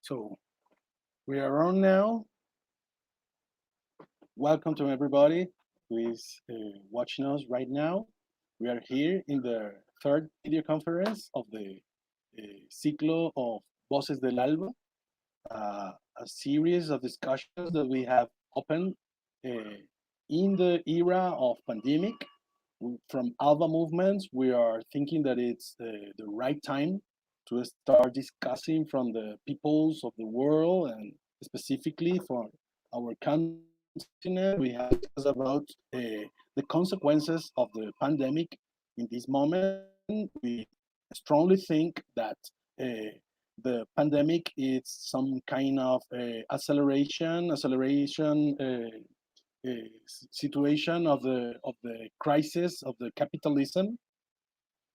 So we are on now. Welcome to everybody who is watching us right now. We are here in the third video conference of the ciclo of VOCES del ALBA, a series of discussions that we have opened in the era of pandemic. From ALBA movements, we are thinking that it's the right time to start discussing from the peoples of the world and specifically for our continent. We have discussed about the consequences of the pandemic in this moment. We strongly think that the pandemic is some kind of acceleration situation of the crisis of the capitalism.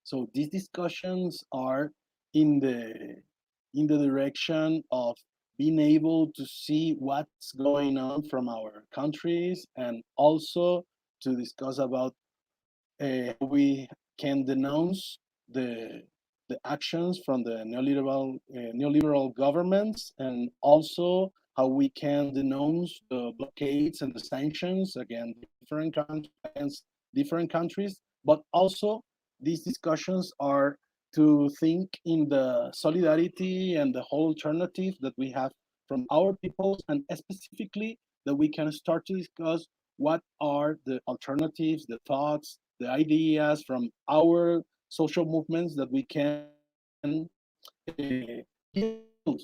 So these discussions are in the direction of being able to see what's going on from our countries and also to discuss about how we can denounce the actions from the neoliberal governments, and also how we can denounce the blockades and the sanctions against different countries. But also, these discussions are to think in the solidarity and the whole alternative that we have from our peoples, and specifically that we can start to discuss what are the alternatives, the thoughts, the ideas from our social movements that we can build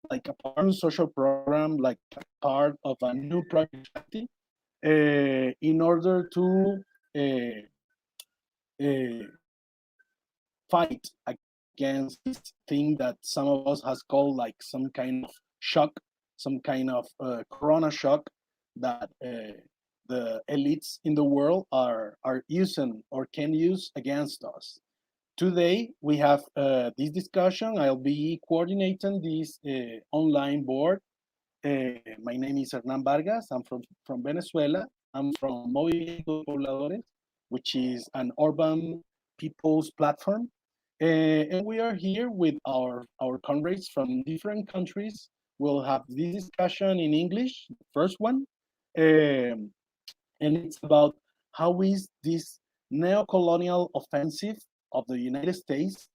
like a part of a social program, like a part of a new project in order to fight against this thing that some of us has called like some kind of shock, some kind of corona shock that the elites in the world are using or can use against us. Today we have this discussion. I'll be coordinating this online board. My name is Hernan Vargas. I'm from Venezuela. I'm from Movimiento Pobladores, which is an urban people's platform. And we are here with our comrades from different countries. We'll have this discussion in English, the first one. And it's about how is this neocolonial offensive of the United States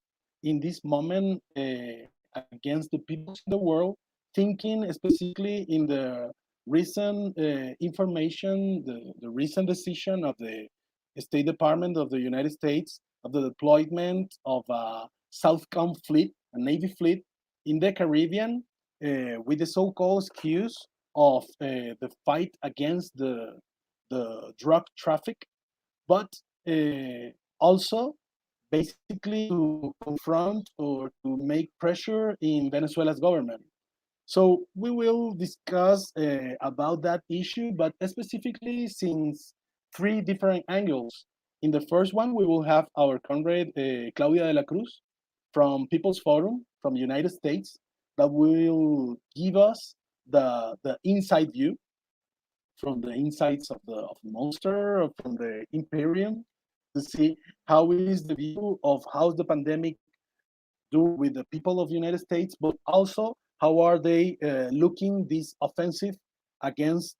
in this moment against the peoples in the world, thinking specifically in the recent information, the recent decision of the State Department of the United States of the deployment of a Southcomm Fleet, a Navy fleet in the Caribbean, with the so-called excuse of the fight against the drug traffic, but also basically to confront or to make pressure in Venezuela's government. So we will discuss about that issue, but specifically since three different angles. In the first one, we will have our comrade Claudia de la Cruz from People's Forum from the United States that will give us the inside view from the insides of the monster or from the imperium to see how is the view of how the pandemic do with the people of the United States, but also how are they looking this offensive against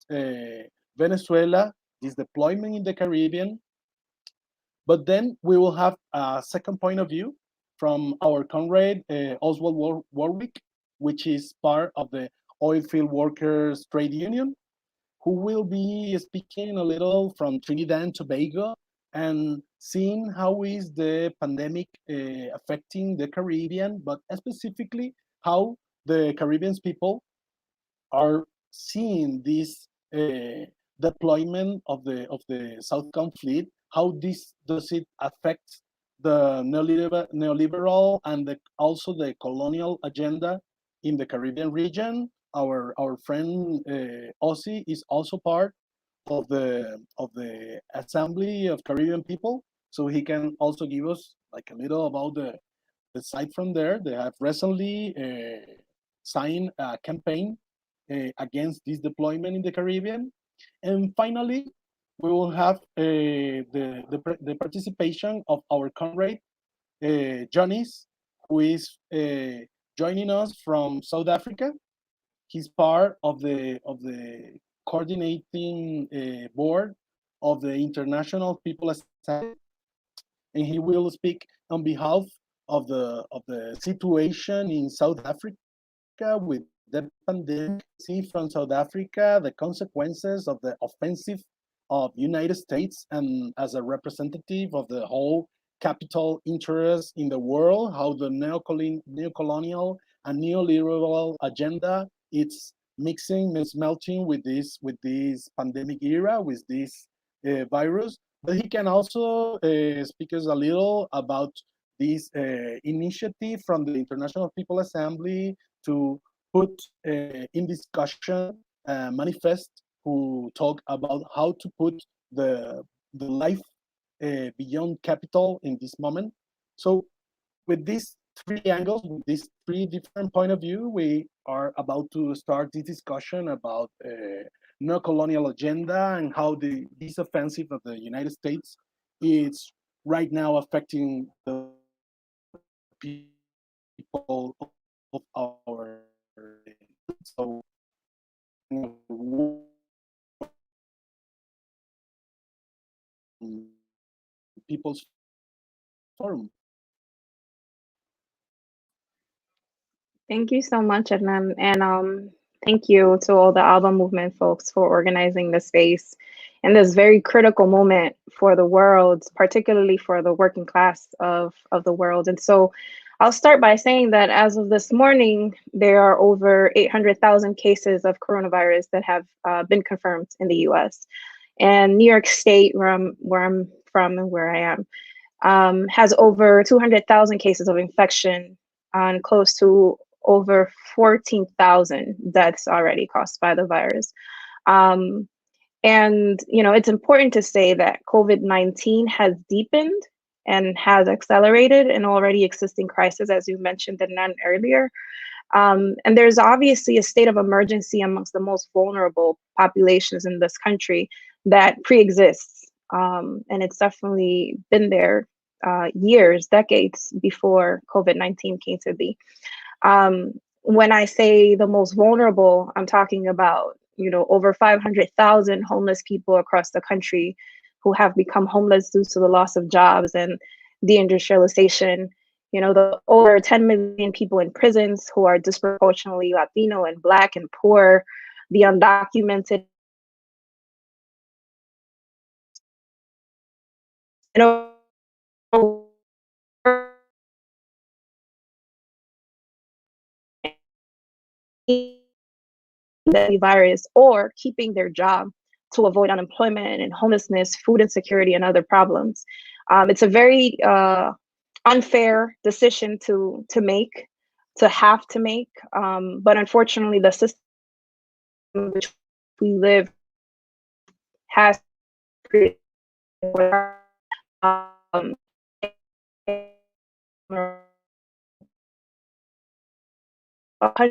Venezuela, this deployment in the Caribbean. But then we will have a second point of view from our comrade Oswald Warwick, which is part of the Oilfield Workers Trade Union, who will be speaking a little from Trinidad and Tobago and seeing how is the pandemic affecting the Caribbean, but specifically how the Caribbean people are seeing this deployment of the Southcomm Fleet. How this does it affect the neoliberal and also the colonial agenda in the Caribbean region? Our friend Ozzy is also part of the Assembly of Caribbean People, so he can also give us like a little about the side from there. They have recently signed a campaign against this deployment in the Caribbean, and finally we will have the participation of our comrade Jonis, who is joining us from South Africa. He's part of the coordinating board of the International People Assembly, and he will speak on behalf of the situation in South Africa with the pandemic. See from South Africa the consequences of the offensive of United States, and as a representative of the whole capital interest in the world, how the neocolonial and neoliberal agenda it's mixing, melting with this pandemic era, with this virus. But he can also speak us a little about this initiative from the International People Assembly to put in discussion manifest who talk about how to put the life beyond capital in this moment. So with these three angles, with these three different point of view, we are about to start this discussion about neo-colonial agenda and how this offensive of the United States is right now affecting the people of our so people's forum. Thank you so much, Adnan. And thank you to all the ALBA movement folks for organizing the space in this very critical moment for the world, particularly for the working class of the world. And so I'll start by saying that as of this morning, there are over 800,000 cases of coronavirus that have been confirmed in the US. And New York State, where I'm from and where I am, has over 200,000 cases of infection and close to over 14,000 deaths already caused by the virus. And it's important to say that COVID-19 has deepened and has accelerated an already existing crisis, as you mentioned, Adnan, earlier. And there's obviously a state of emergency amongst the most vulnerable populations in this country that pre-exists. And it's definitely been there years, decades before COVID-19 came to be. When I say the most vulnerable, I'm talking about, over 500,000 homeless people across the country who have become homeless due to the loss of jobs and deindustrialization. The over 10 million people in prisons who are disproportionately Latino and Black and poor, the undocumented. The virus or keeping their job to avoid unemployment and homelessness, food insecurity, and other problems. It's a very unfair decision to make, to have to make. But unfortunately, the system in which we live has created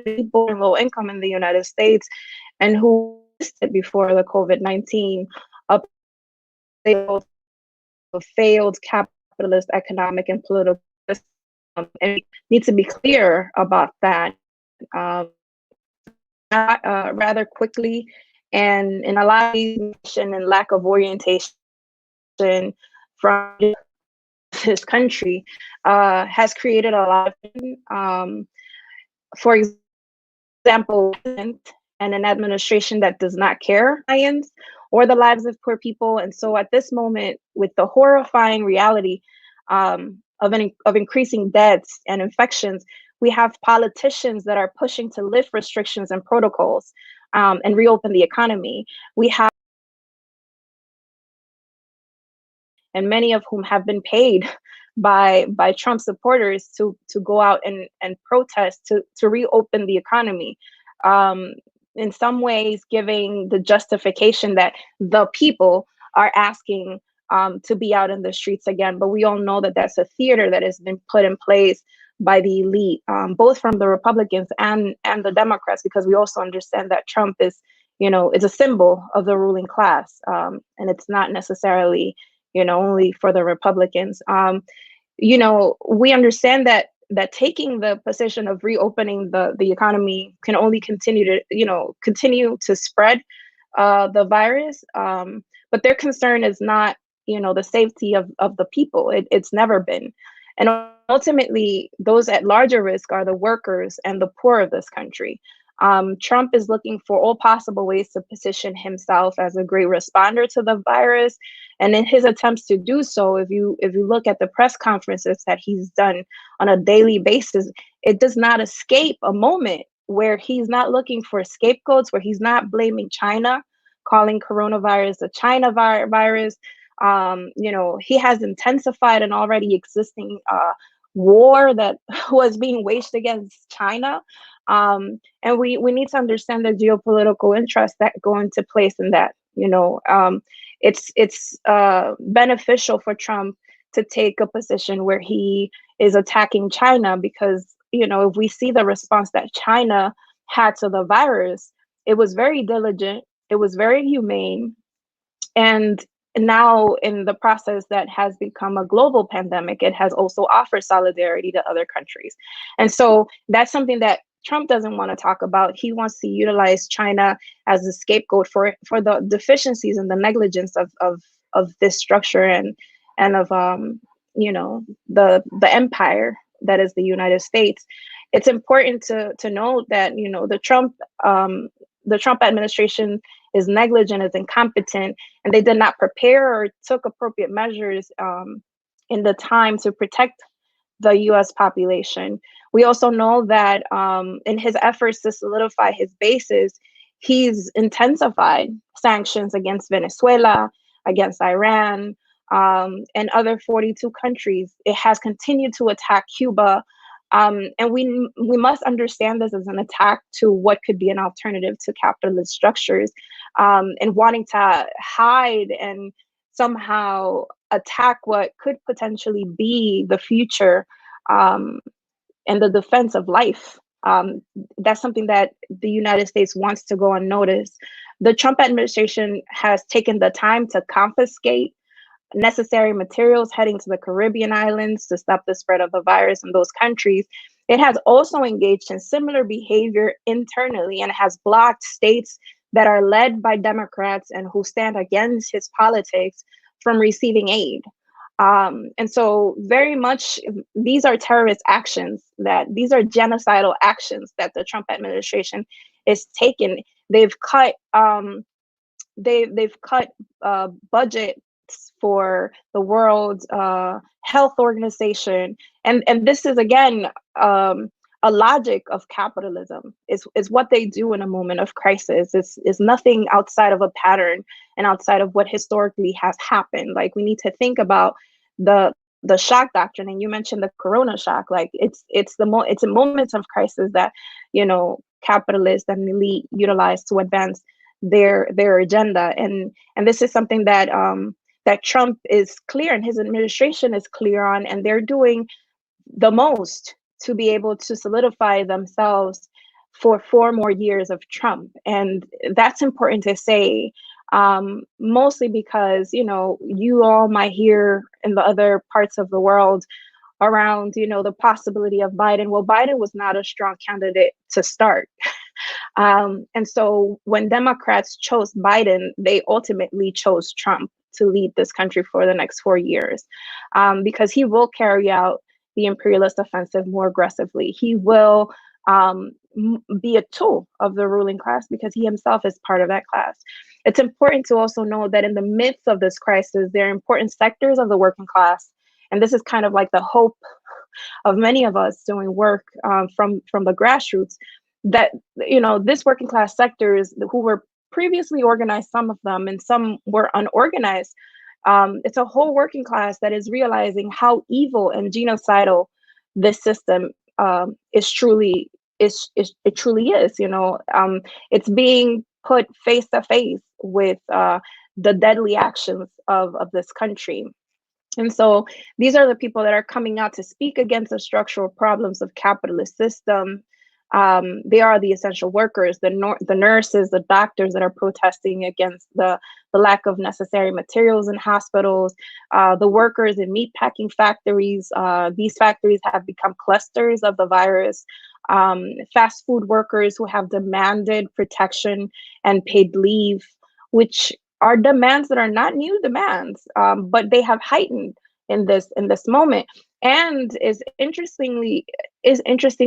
people in low income in the United States and who existed before the COVID-19 failed capitalist economic and political system. And we need to be clear about that rather quickly. And in a lot of these and lack of orientation from this country has created a lot of for example, and an administration that does not care or the lives of poor people. And so at this moment, with the horrifying reality of increasing deaths and infections, we have politicians that are pushing to lift restrictions and protocols and reopen the economy. We have, and many of whom have been paid by Trump supporters to go out and protest to reopen the economy. In some ways, giving the justification that the people are asking to be out in the streets again. But we all know that that's a theater that has been put in place by the elite, both from the Republicans and the Democrats, because we also understand that Trump is, it's a symbol of the ruling class, and it's not necessarily only for the Republicans. We understand that that taking the position of reopening the economy can only continue to spread the virus. But their concern is not, the safety of the people. It's never been. And ultimately, those at larger risk are the workers and the poor of this country. Trump is looking for all possible ways to position himself as a great responder to the virus. And in his attempts to do so, if you look at the press conferences that he's done on a daily basis, it does not escape a moment where he's not looking for scapegoats, where he's not blaming China, calling coronavirus a China virus. He has intensified an already existing war that was being waged against China. And we need to understand the geopolitical interests that go into place in that. It's beneficial for Trump to take a position where he is attacking China because, if we see the response that China had to the virus, it was very diligent, it was very humane, and now in the process that has become a global pandemic, it has also offered solidarity to other countries. And so that's something that Trump doesn't want to talk about. He wants to utilize China as a scapegoat for the deficiencies and the negligence of this structure and of the empire that is the United States. It's important to note that the Trump administration is negligent, is incompetent, and they did not prepare or took appropriate measures in the time to protect the U.S. population. We also know that in his efforts to solidify his bases, he's intensified sanctions against Venezuela, against Iran, and other 42 countries. It has continued to attack Cuba. And we must understand this as an attack to what could be an alternative to capitalist structures, and wanting to hide and somehow attack what could potentially be the future and the defense of life. That's something that the United States wants to go unnoticed. The Trump administration has taken the time to confiscate necessary materials heading to the Caribbean islands to stop the spread of the virus in those countries. It has also engaged in similar behavior internally and has blocked states that are led by Democrats and who stand against his politics from receiving aid. And so very much these are terrorist actions, these are genocidal actions that the Trump administration is taking. They've cut budget for the World Health Organization, and this is again a logic of capitalism. Is what they do in a moment of crisis. Is nothing outside of a pattern and outside of what historically has happened. Like, we need to think about the shock doctrine, and you mentioned the corona shock. Like, it's in moments of crisis that capitalists and elite utilize to advance their agenda, and this is something that that Trump is clear and his administration is clear on, and they're doing the most to be able to solidify themselves for 4 more years of Trump. And that's important to say, mostly because, you all might hear in the other parts of the world around, the possibility of Biden. Well, Biden was not a strong candidate to start. And so when Democrats chose Biden, they ultimately chose Trump to lead this country for the next 4 years, because he will carry out the imperialist offensive more aggressively. He will be a tool of the ruling class because he himself is part of that class. It's important to also know that in the midst of this crisis, there are important sectors of the working class, and this is kind of like the hope of many of us doing work from the grassroots, that this working class sectors who were previously organized, some of them, and some were unorganized. It's a whole working class that is realizing how evil and genocidal this system is truly is. It truly is. It's being put face to face with the deadly actions of this country. And so these are the people that are coming out to speak against the structural problems of capitalist system, They are the essential workers, the nurses, the doctors that are protesting against the lack of necessary materials in hospitals, the workers in meatpacking factories. These factories have become clusters of the virus. Fast food workers who have demanded protection and paid leave, which are demands that are not new demands, but they have heightened in this moment. And is interesting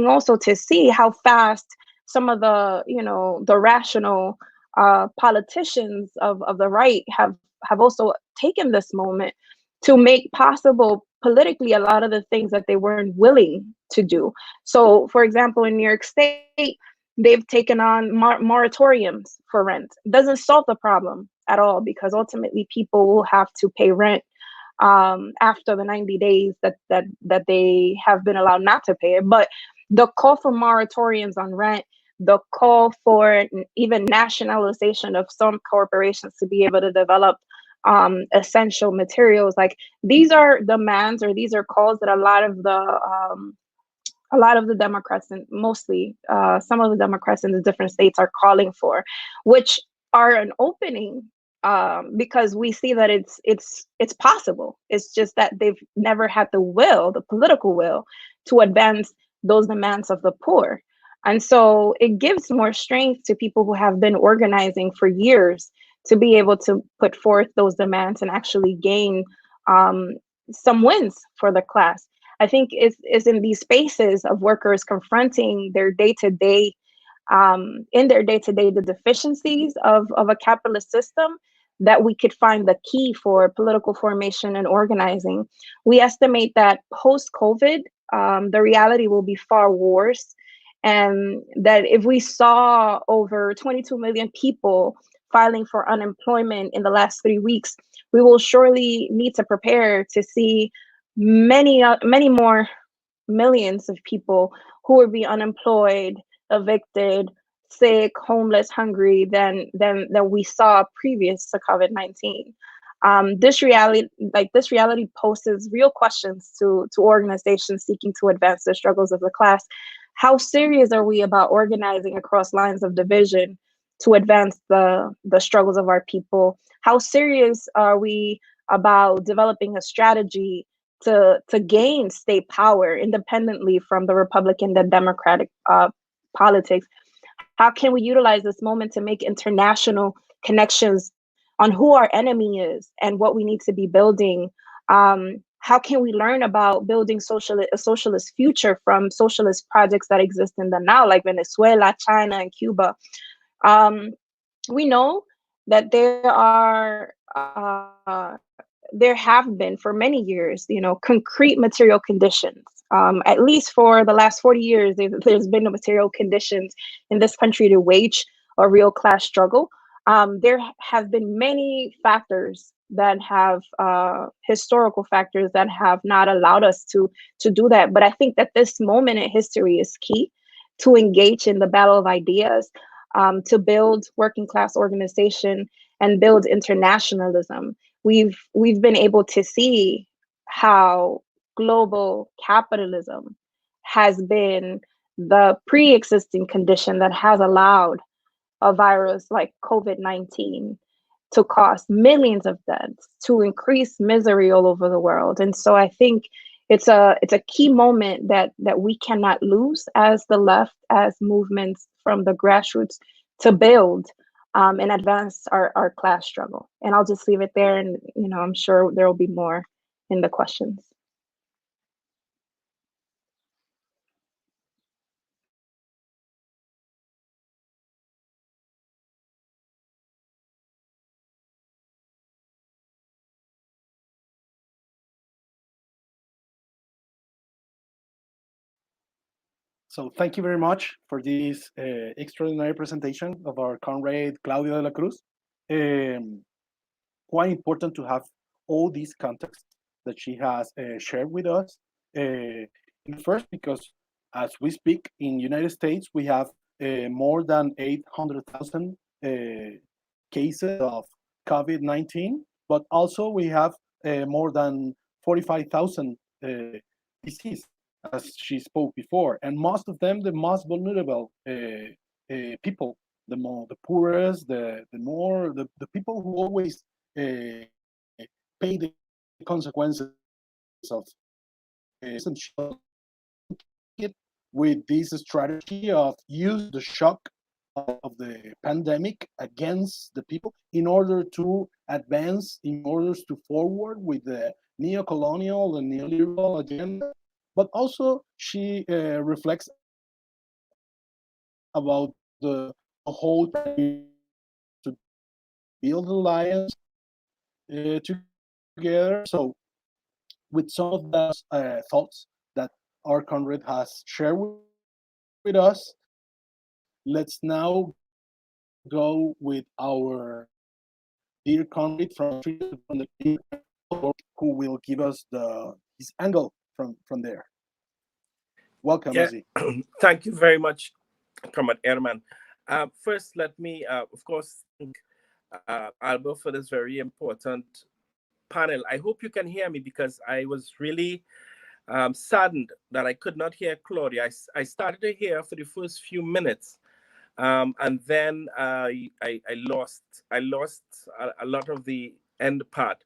also to see how fast some of the the rational politicians of the right have also taken this moment to make possible politically a lot of the things that they weren't willing to do. So, for example, in New York State, they've taken on moratoriums for rent. It doesn't solve the problem at all, because ultimately people will have to pay rent after the 90 days that they have been allowed not to pay it. But the call for moratoriums on rent, the call for even nationalization of some corporations to be able to develop essential materials, like these are demands, or these are calls that a lot of the Democrats, and mostly some of the Democrats in the different states, are calling for, which are an opening, because we see that it's possible. It's just that they've never had the political will, to advance those demands of the poor. And so it gives more strength to people who have been organizing for years to be able to put forth those demands and actually gain some wins for the class. I think it's in these spaces of workers confronting their day-to-day, the deficiencies of a capitalist system, that we could find the key for political formation and organizing. We estimate that post-COVID, the reality will be far worse, and that if we saw over 22 million people filing for unemployment in the last 3 weeks, we will surely need to prepare to see many more millions of people who will be unemployed, evicted, sick, homeless, hungry than we saw previous to COVID-19. This reality poses real questions to organizations seeking to advance the struggles of the class. How serious are we about organizing across lines of division to advance the struggles of our people? How serious are we about developing a strategy to gain state power independently from the Republican and Democratic politics? How can we utilize this moment to make international connections on who our enemy is and what we need to be building? How can we learn about building a socialist future from socialist projects that exist in the now, like Venezuela, China, and Cuba? We know that there have been for many years, concrete material conditions. At least for the last 40 years, there's been no material conditions in this country to wage a real class struggle. There have been many factors that have historical factors that have not allowed us to do that. But I think that this moment in history is key to engage in the battle of ideas, to build working class organization and build internationalism. We've been able to see how global capitalism has been the pre-existing condition that has allowed a virus like COVID-19 to cause millions of deaths, to increase misery all over the world. And so I think it's a key moment that we cannot lose as the left, as movements from the grassroots, to build and advance our class struggle. And I'll just leave it there, and I'm sure there will be more in the questions. So thank you very much for this extraordinary presentation of our comrade Claudia de la Cruz. Quite important to have all these context that she has shared with us. First, because as we speak in United States, we have more than 800,000 cases of COVID-19, but also we have more than 45,000 deceased. as she spoke before, and most of them the most vulnerable people, the poorest, the people who always pay the consequences of it with this strategy of use the shock of the pandemic against the people in order to advance, in order to forward with the neo-colonial and neoliberal agenda. But also she reflects about the whole to build alliance together. So with some of those thoughts that our Conrad has shared with us, let's now go with our dear Conrad from the who will give us his angle from there. Welcome, Yeah, Ozzy. thank you very much, Comrade Ehrman. First, let me, of course, thank Alba for this very important panel. I hope you can hear me because I was really saddened that I could not hear Claudia. I started to hear for the first few minutes, and then I lost a lot of the end part,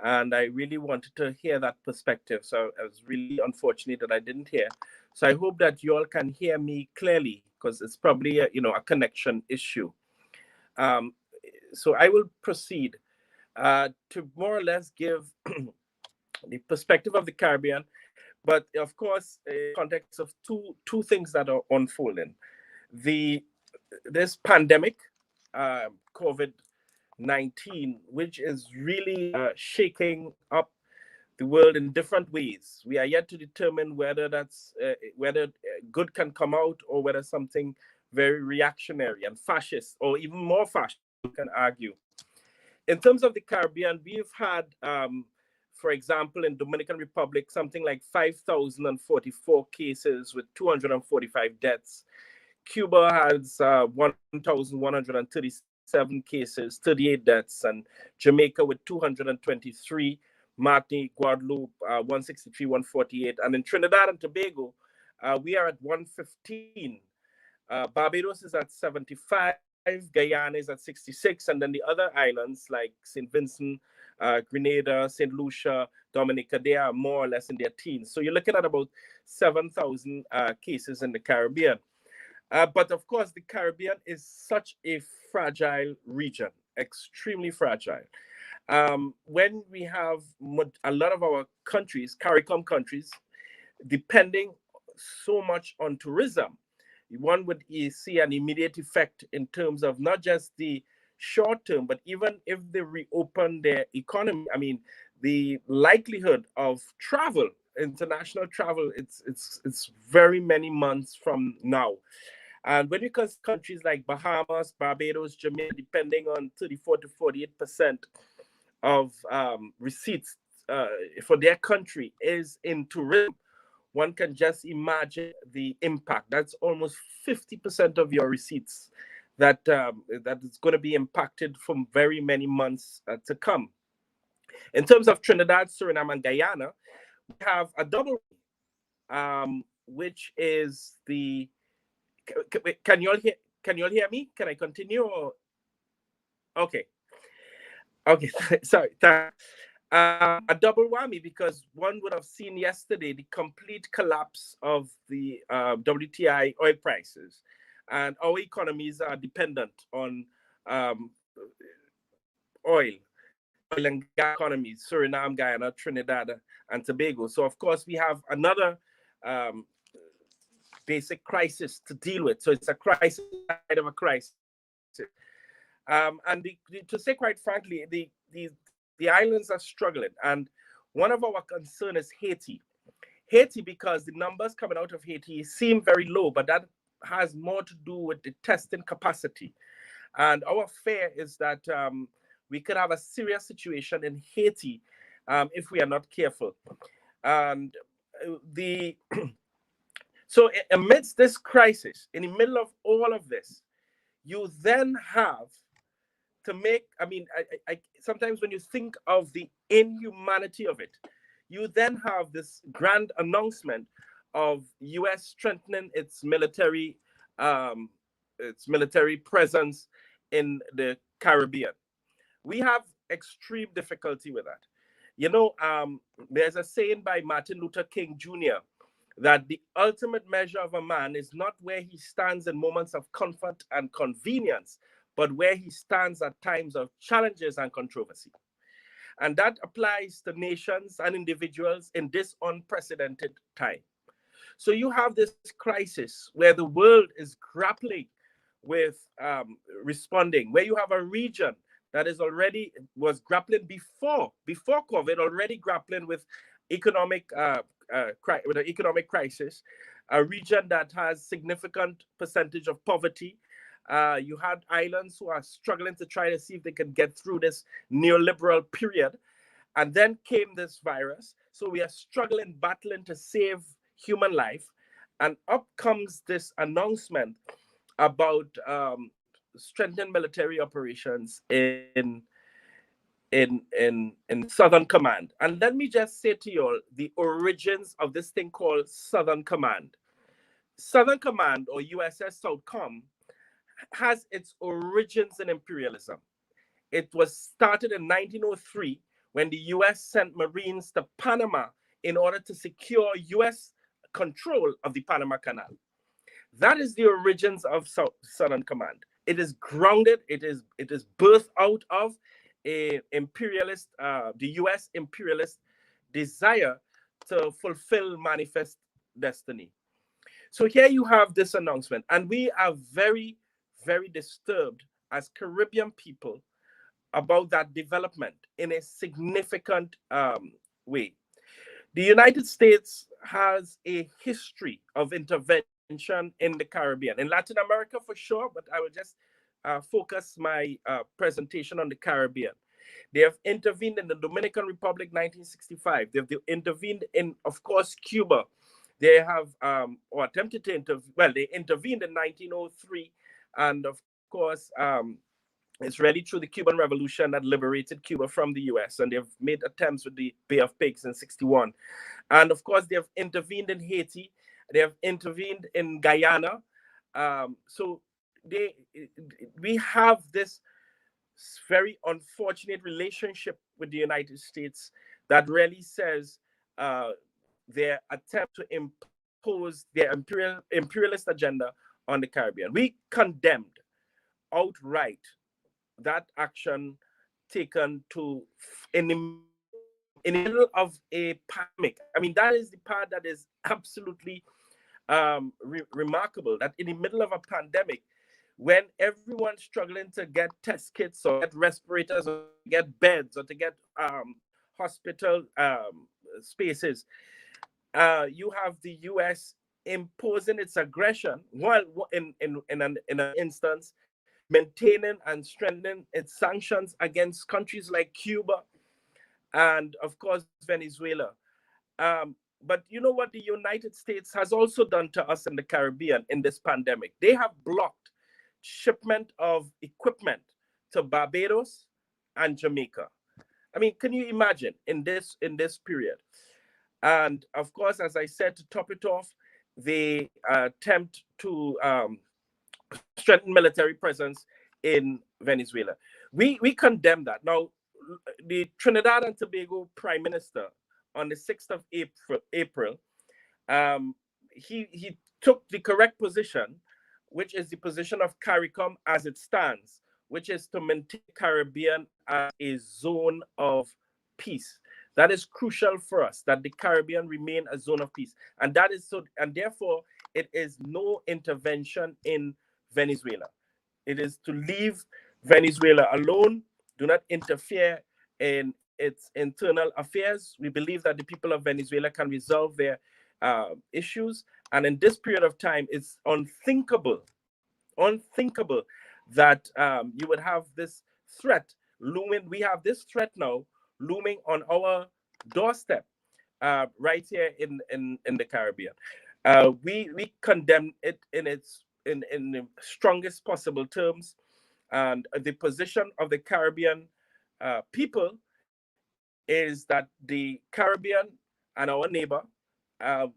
and I really wanted to hear that perspective. So I was really unfortunate that I didn't hear. So I hope that you all can hear me clearly because it's probably a connection issue. So I will proceed to more or less give the perspective of the Caribbean, but of course, context of two things that are unfolding. This pandemic, COVID-19, which is really shaking up the world in different ways. We are yet to determine whether whether good can come out or whether something very reactionary and fascist or even more fascist, you can argue. In terms of the Caribbean, we've had, for example, in Dominican Republic, something like 5,044 cases with 245 deaths. Cuba has 1,137 cases, 38 deaths, and Jamaica with 223, Martinique, Guadeloupe, 163, 148, and in Trinidad and Tobago, we are at 115. Barbados is at 75, Guyana is at 66, and then the other islands like St. Vincent, Grenada, St. Lucia, Dominica, they are more or less in their teens. So you're looking at about 7,000 cases in the Caribbean. But of course, the Caribbean is such a fragile region, extremely fragile. When we have a lot of our countries, CARICOM countries, depending so much on tourism, one would see an immediate effect in terms of not just the short term, but even if they reopen their economy, I mean, the likelihood of travel, international travel, it's very many months from now. And when you consider countries like Bahamas, Barbados, Jamaica, depending on 34 to 48% of receipts for their country is in tourism, one can just imagine the impact. That's almost 50% of your receipts that is going to be impacted from very many months to come. In terms of Trinidad, Suriname, and Guyana, we have a double, which is the. Can you all hear? Can you all hear me? Can I continue? Or... Okay. Okay. Sorry. A double whammy because one would have seen yesterday the complete collapse of the WTI oil prices, and our economies are dependent on oil and gas economies, Suriname, Guyana, Trinidad, and Tobago. So of course we have another basic crisis to deal with. So it's a crisis side of a crisis. And to say quite frankly, the islands are struggling. And one of our concerns is Haiti. Haiti, because the numbers coming out of Haiti seem very low, but that has more to do with the testing capacity. And our fear is that we could have a serious situation in Haiti if we are not careful. And so amidst this crisis, in the middle of all of this, you then have to make, I mean, I sometimes when you think of the inhumanity of it, you then have this grand announcement of U.S. strengthening its military presence in the Caribbean. We have extreme difficulty with that. You know, there's a saying by Martin Luther King Jr. that the ultimate measure of a man is not where he stands in moments of comfort and convenience, but where he stands at times of challenges and controversy. And that applies to nations and individuals in this unprecedented time. So you have this crisis where the world is grappling with responding, where you have a region that was grappling before COVID, already grappling with economic with an economic crisis, a region that has significant percentage of poverty. You had islands who are struggling to try to see if they can get through this neoliberal period. And then came this virus. So we are struggling, battling to save human life. And up comes this announcement about strengthening military operations in Southern Command. And let me just say to you all the origins of this thing called Southern Command. Southern Command, or USS Southcomm, has its origins in imperialism. It was started in 1903 when the US sent Marines to Panama in order to secure US control of the Panama Canal. That is the origins of Southern Command. It is grounded, it is birthed out of a imperialist, the US imperialist desire to fulfill manifest destiny. So here you have this announcement, and we are very, very disturbed as Caribbean people about that development in a significant way. The United States has a history of intervention in the Caribbean, in Latin America for sure, but I will just focus my presentation on the Caribbean. They have intervened in the Dominican Republic 1965. They've intervened in, of course, Cuba. They have, or attempted to intervene, well, they intervened in 1903, and of course, it's really through the Cuban Revolution that liberated Cuba from the US, and they've made attempts with the Bay of Pigs in 61. And of course, they have intervened in Haiti, they have intervened in Guyana. So we have this very unfortunate relationship with the United States that really says their attempt to impose their imperialist agenda on the Caribbean. We condemned outright that action taken in the middle of a pandemic. I mean, that is the part that is absolutely remarkable, that in the middle of a pandemic, when everyone's struggling to get test kits or get respirators or get beds or to get hospital spaces, you have the US imposing its aggression while in an instance maintaining and strengthening its sanctions against countries like Cuba and, of course, Venezuela. But you know what the United States has also done to us in the Caribbean in this pandemic? They have blocked shipment of equipment to Barbados and Jamaica. I mean, can you imagine in this period? And of course, as I said, to top it off, they attempt to strengthen military presence in Venezuela. We condemn that. Now, the Trinidad and Tobago Prime Minister on the 6th of April, he took the correct position, which is the position of CARICOM as it stands, which is to maintain Caribbean as a zone of peace. That is crucial for us, that the Caribbean remain a zone of peace. And that is so, and therefore it is no intervention in Venezuela. It is to leave Venezuela alone, do not interfere in its internal affairs. We believe that the people of Venezuela can resolve their issues. And in this period of time, it's unthinkable that you would have this threat looming. We have this threat now looming on our doorstep right here in the Caribbean. We condemn it in the strongest possible terms, and the position of the Caribbean people is that the Caribbean and our neighbor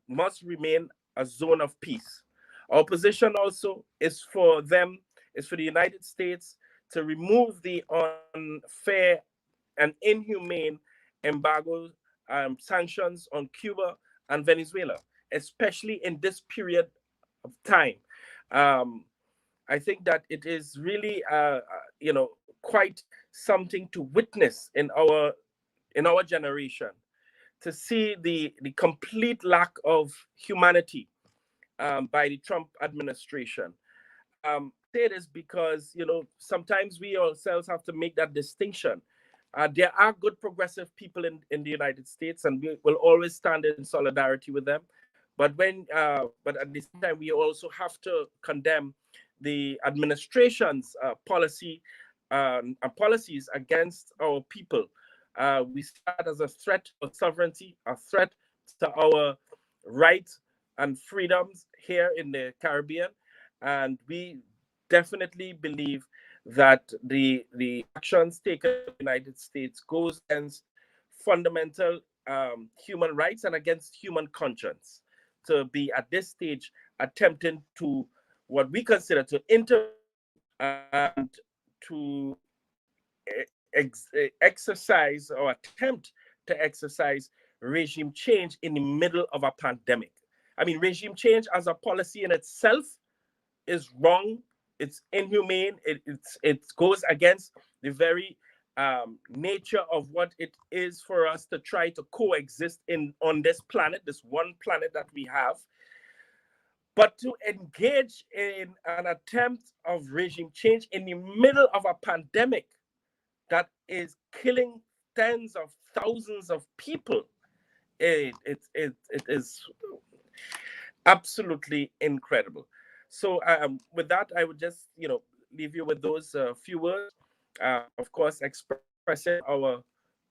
must remain a zone of peace. Our position also is for the United States to remove the unfair and inhumane embargo sanctions on Cuba and Venezuela, especially in this period of time. I think that it is really, quite something to witness in our generation, to see the complete lack of humanity by the Trump administration. Say this because sometimes we ourselves have to make that distinction. There are good progressive people in the United States, and we will always stand in solidarity with them. But at the same time, we also have to condemn the administration's policies against our people. We see that as a threat to sovereignty, a threat to our rights and freedoms here in the Caribbean, and we definitely believe that the actions taken in the United States goes against fundamental human rights and against human conscience to be at this stage attempting to what we consider to intervene and to exercise or attempt to exercise regime change in the middle of a pandemic. I mean, regime change as a policy in itself is wrong. It's inhumane. It goes against the very nature of what it is for us to try to coexist on this planet, this one planet that we have. But to engage in an attempt of regime change in the middle of a pandemic that is killing tens of thousands of people, it is absolutely incredible. So with that, I would just leave you with those few words. Of course, expressing our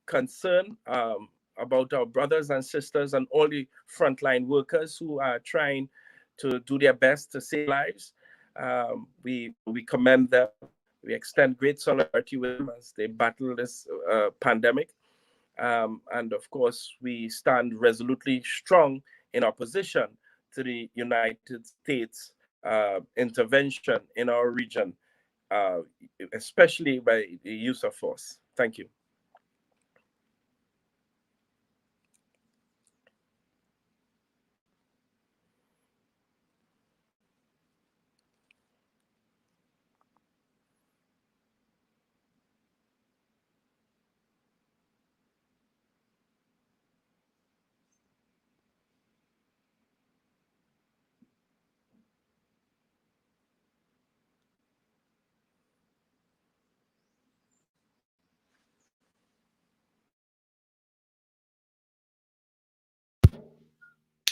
concern about our brothers and sisters and all the frontline workers who are trying to do their best to save lives. We commend them. We extend great solidarity with them as they battle this pandemic. And of course, we stand resolutely strong in opposition to the United States intervention in our region, especially by the use of force. Thank you.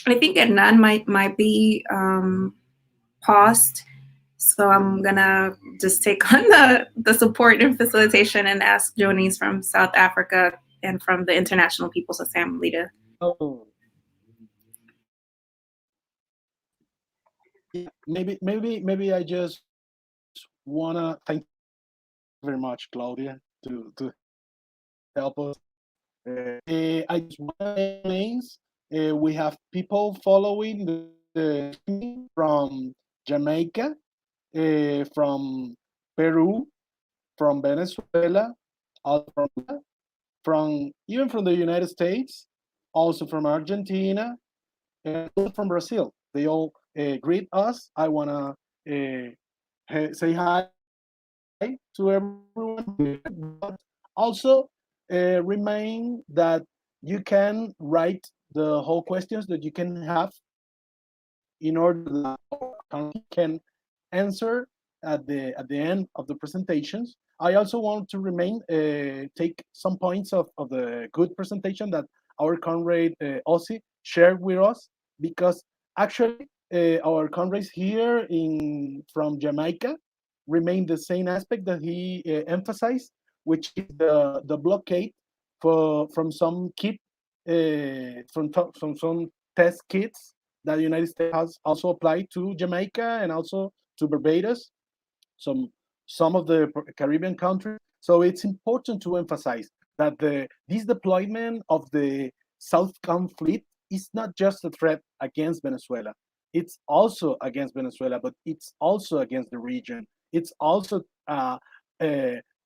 I think Adnan might be paused. So I'm gonna just take on the support and facilitation and ask Jonis from South Africa and from the International People's Assembly to. Oh. Yeah, maybe I just wanna thank you very much, Claudia, to help us. I just want names. We have people following the stream from Jamaica, from Peru, from Venezuela, also from even from the United States, also from Argentina, and also from Brazil. They all greet us. I wanna say hi to everyone, but also remain that you can write the whole questions that you can have in order that our can answer at the end of the presentations. I also want to remain take some points of the good presentation that our comrade Ossie shared with us, because actually our comrades here from Jamaica remain the same aspect that he emphasized, which is the blockade from some kit from some test kits that the United States has also applied to Jamaica and also to Barbados, some of the Caribbean countries. So it's important to emphasize that this deployment of the Southcomm Fleet it's not just a threat against Venezuela. It's also against Venezuela, but it's also against the region. It's also a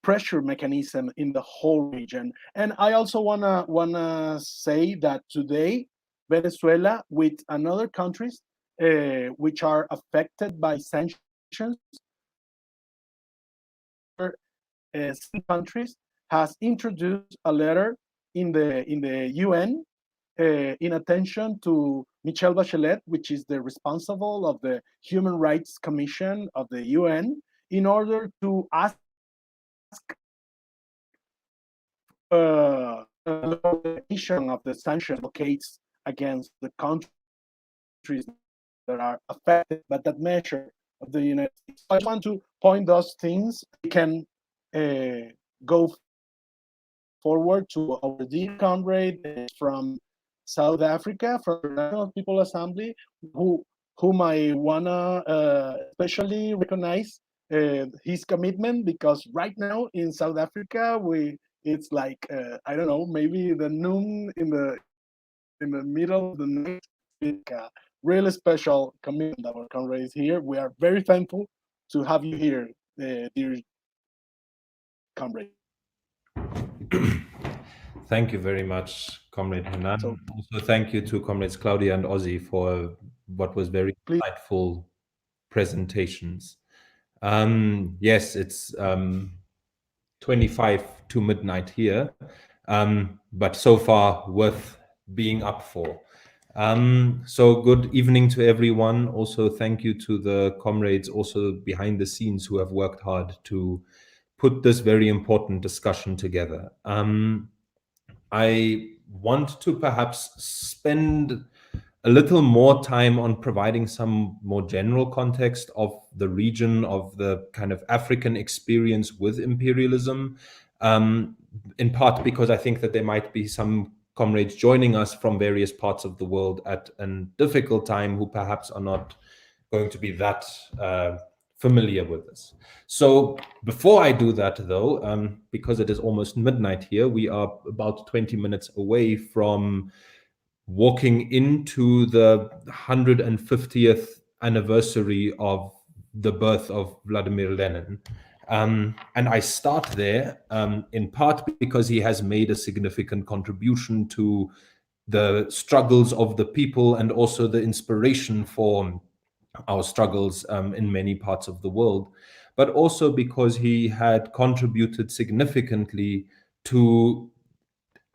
pressure mechanism in the whole region. And I also wanna say that today, Venezuela, with another countries which are affected by sanctions, some countries has introduced a letter in the UN in attention to Michelle Bachelet, which is the responsible of the Human Rights Commission of the UN, in order to ask the elimination of the sanction blockades against the countries that are affected by that measure of the United States. I want to point those things. We can go forward to our dear comrade from South Africa, from the National People Assembly, whom I wanna especially recognize his commitment, because right now in South Africa it's like I don't know, maybe the noon in the middle of the night. It's a really special commitment that our comrade is here. We are very thankful to have you here, dear comrade. Thank you very much, Comrade Hernan. Also, thank you to Comrades Claudia and Ozzy for what was very insightful presentations. Yes, it's 25 to midnight here, but so far worth being up for. So good evening to everyone. Also, thank you to the comrades also behind the scenes who have worked hard to put this very important discussion together. I want to perhaps spend a little more time on providing some more general context of the region, of the kind of African experience with imperialism, in part because I think that there might be some comrades joining us from various parts of the world at a difficult time who perhaps are not going to be that familiar with this. So before I do that, though, because it is almost midnight here, we are about 20 minutes away from walking into the 150th anniversary of the birth of Vladimir Lenin. And I start there in part because he has made a significant contribution to the struggles of the people and also the inspiration for our struggles in many parts of the world, but also because he had contributed significantly to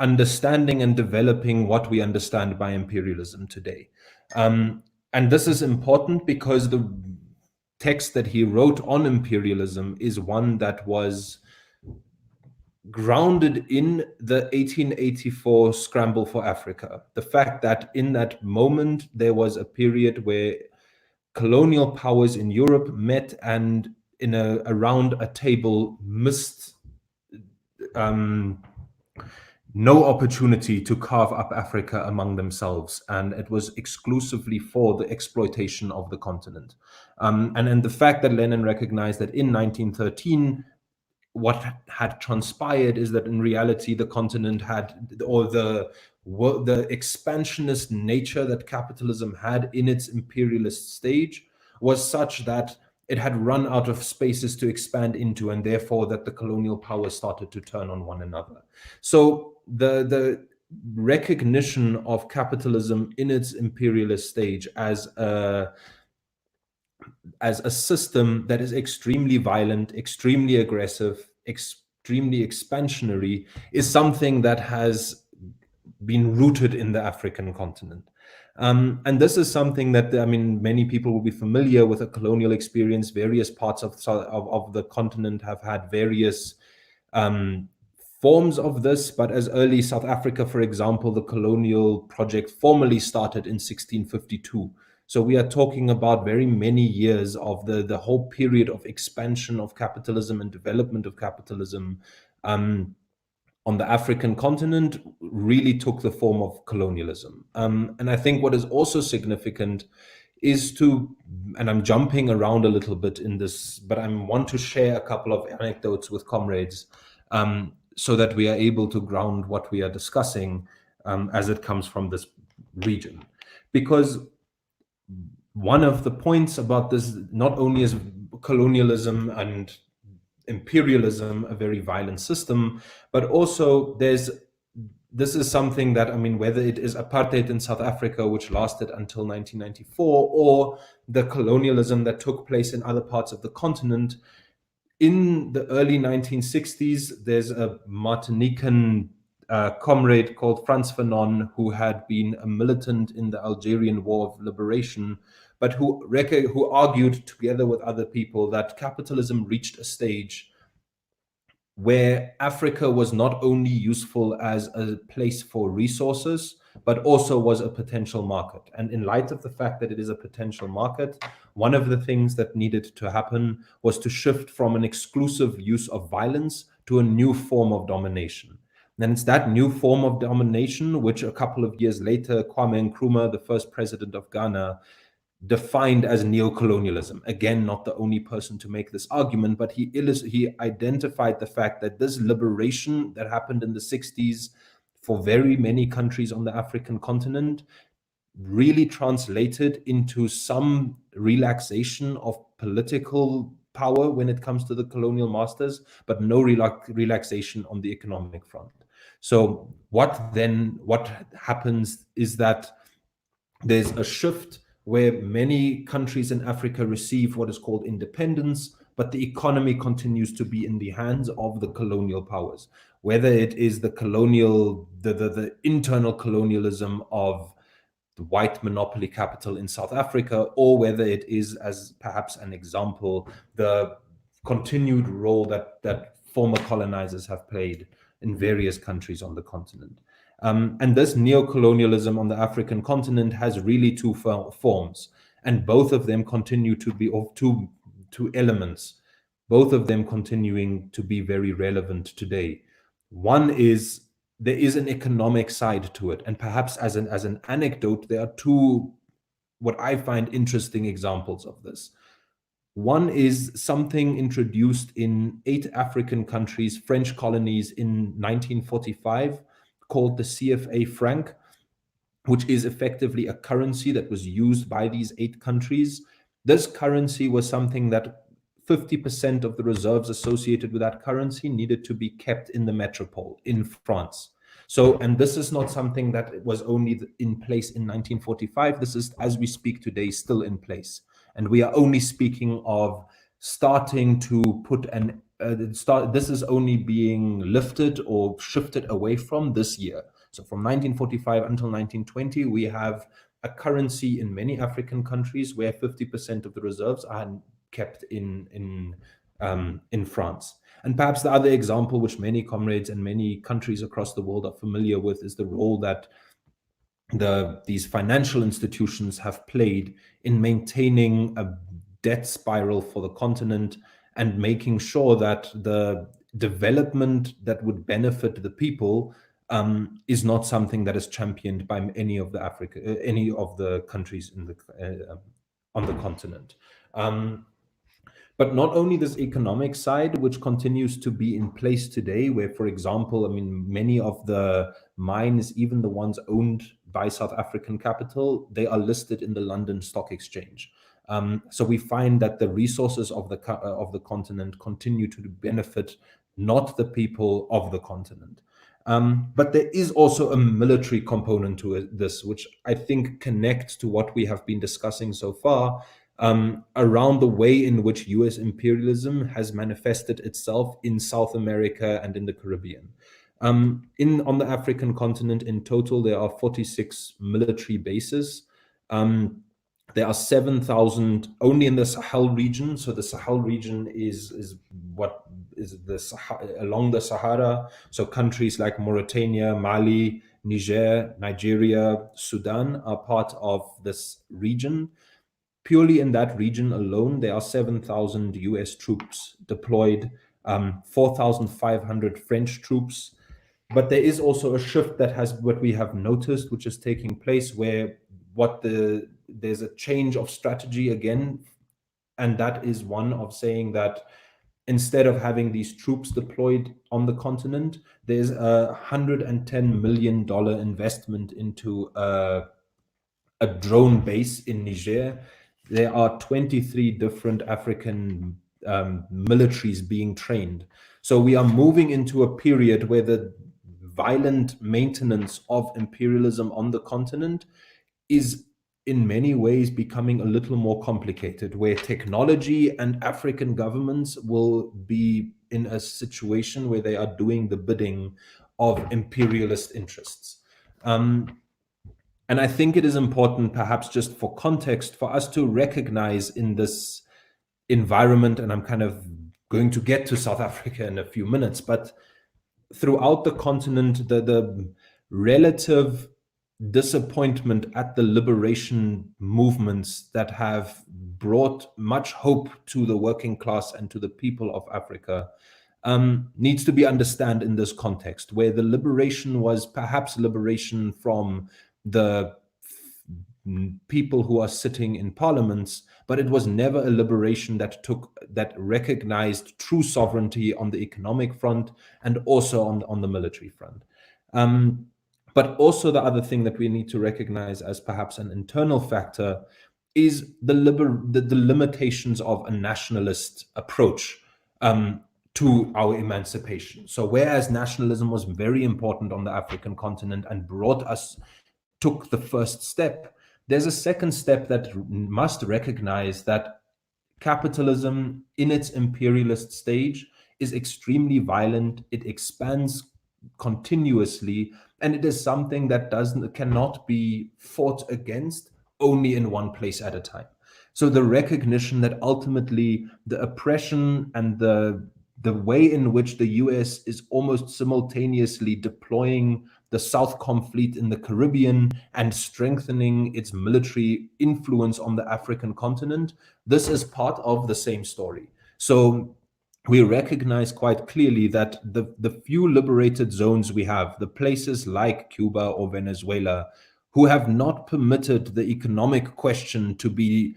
understanding and developing what we understand by imperialism today. And this is important because the text that he wrote on imperialism is one that was grounded in the 1884 scramble for Africa. The fact that in that moment there was a period where colonial powers in Europe met and around a table missed no opportunity to carve up Africa among themselves, and it was exclusively for the exploitation of the continent. And the fact that Lenin recognized that in 1913, what had transpired is that in reality the continent had, or the expansionist nature that capitalism had in its imperialist stage was such that it had run out of spaces to expand into, and therefore that the colonial powers started to turn on one another. So the recognition of capitalism in its imperialist stage as a system that is extremely violent, extremely aggressive, extremely expansionary is something that has been rooted in the African continent. And this is something that, I mean, many people will be familiar with a colonial experience. Various parts of the continent have had various forms of this, but as early South Africa, for example, the colonial project formally started in 1652. So we are talking about very many years of the whole period of expansion of capitalism and development of capitalism on the African continent really took the form of colonialism. And I think what is also significant is to, and I'm jumping around a little bit in this, but I want to share a couple of anecdotes with comrades so that we are able to ground what we are discussing as it comes from this region. Because one of the points about this, not only is colonialism and imperialism a very violent system, but also this is something that, I mean, whether it is apartheid in South Africa, which lasted until 1994, or the colonialism that took place in other parts of the continent, in the early 1960s, there's a Martinican comrade called Frantz Fanon, who had been a militant in the Algerian War of Liberation, but who argued together with other people that capitalism reached a stage where Africa was not only useful as a place for resources, but also was a potential market. And in light of the fact that it is a potential market, one of the things that needed to happen was to shift from an exclusive use of violence to a new form of domination. And it's that new form of domination which a couple of years later, Kwame Nkrumah, the first president of Ghana, defined as neocolonialism. Again, not the only person to make this argument, but he identified the fact that this liberation that happened in the 60s for very many countries on the African continent really translated into some relaxation of political power when it comes to the colonial masters, but no relaxation on the economic front. So what happens is that there's a shift where many countries in Africa receive what is called independence, but the economy continues to be in the hands of the colonial powers, whether it is the internal colonialism of the white monopoly capital in South Africa, or whether it is, as perhaps an example, the continued role that former colonizers have played in various countries on the continent. And this neocolonialism on the African continent has really two forms, and both of them continue to be of two elements, both of them continuing to be very relevant today. One is there is an economic side to it, and perhaps as an anecdote, there are two what I find interesting examples of this. One is something introduced in 8 African countries, French colonies, in 1945, called the CFA franc, which is effectively a currency that was used by these 8 countries. This currency was something that 50% of the reserves associated with that currency needed to be kept in the metropole in France. So, and this is not something that was only in place in 1945. This is, as we speak today, still in place. And we are only speaking of starting to put this is only being lifted or shifted away from this year. So from 1945 until 1920, we have a currency in many African countries where 50% of the reserves are kept in France. And perhaps the other example, which many comrades and many countries across the world are familiar with, is the role that these financial institutions have played in maintaining a debt spiral for the continent and making sure that the development that would benefit the people is not something that is championed by any of the countries on the continent. But not only this economic side, which continues to be in place today, where, for example, I mean, many of the mines, even the ones owned by South African capital, they are listed in the London Stock Exchange. So we find that the resources of the continent continue to benefit not the people of the continent. But there is also a military component to this, which I think connects to what we have been discussing so far, around the way in which US imperialism has manifested itself in South America and in the Caribbean. On the African continent in total, there are 46 military bases. There are 7,000 only in the Sahel region. So the Sahel region is what is along the Sahara. So countries like Mauritania, Mali, Niger, Nigeria, Sudan are part of this region. Purely in that region alone, there are 7,000 US troops deployed, 4,500 French troops. But there is also a shift what we have noticed, which is taking place, where there's a change of strategy again, and that is one of saying that instead of having these troops deployed on the continent, there's a $110 million investment into a a drone base in Niger. There are 23 different African militaries being trained. So we are moving into a period where the violent maintenance of imperialism on the continent is in many ways becoming a little more complicated, where technology and African governments will be in a situation where they are doing the bidding of imperialist interests. And I think it is important, perhaps just for context, for us to recognize in this environment, and I'm kind of going to get to South Africa in a few minutes, but throughout the continent, the relative disappointment at the liberation movements that have brought much hope to the working class and to the people of Africa needs to be understood in this context, where the liberation was perhaps liberation from the people who are sitting in parliaments, but it was never a liberation that recognized true sovereignty on the economic front and also on the military front. But also the other thing that we need to recognize as perhaps an internal factor is the limitations of a nationalist approach to our emancipation. So whereas nationalism was very important on the African continent and took the first step, there's a second step that must recognize that capitalism in its imperialist stage is extremely violent. It expands continuously, and it is something that cannot be fought against only in one place at a time. So the recognition that ultimately the oppression and the way in which the US is almost simultaneously deploying the Southcomm Fleet in the Caribbean and strengthening its military influence on the African continent, this is part of the same story. So we recognize quite clearly that the few liberated zones we have, the places like Cuba or Venezuela, who have not permitted the economic question to be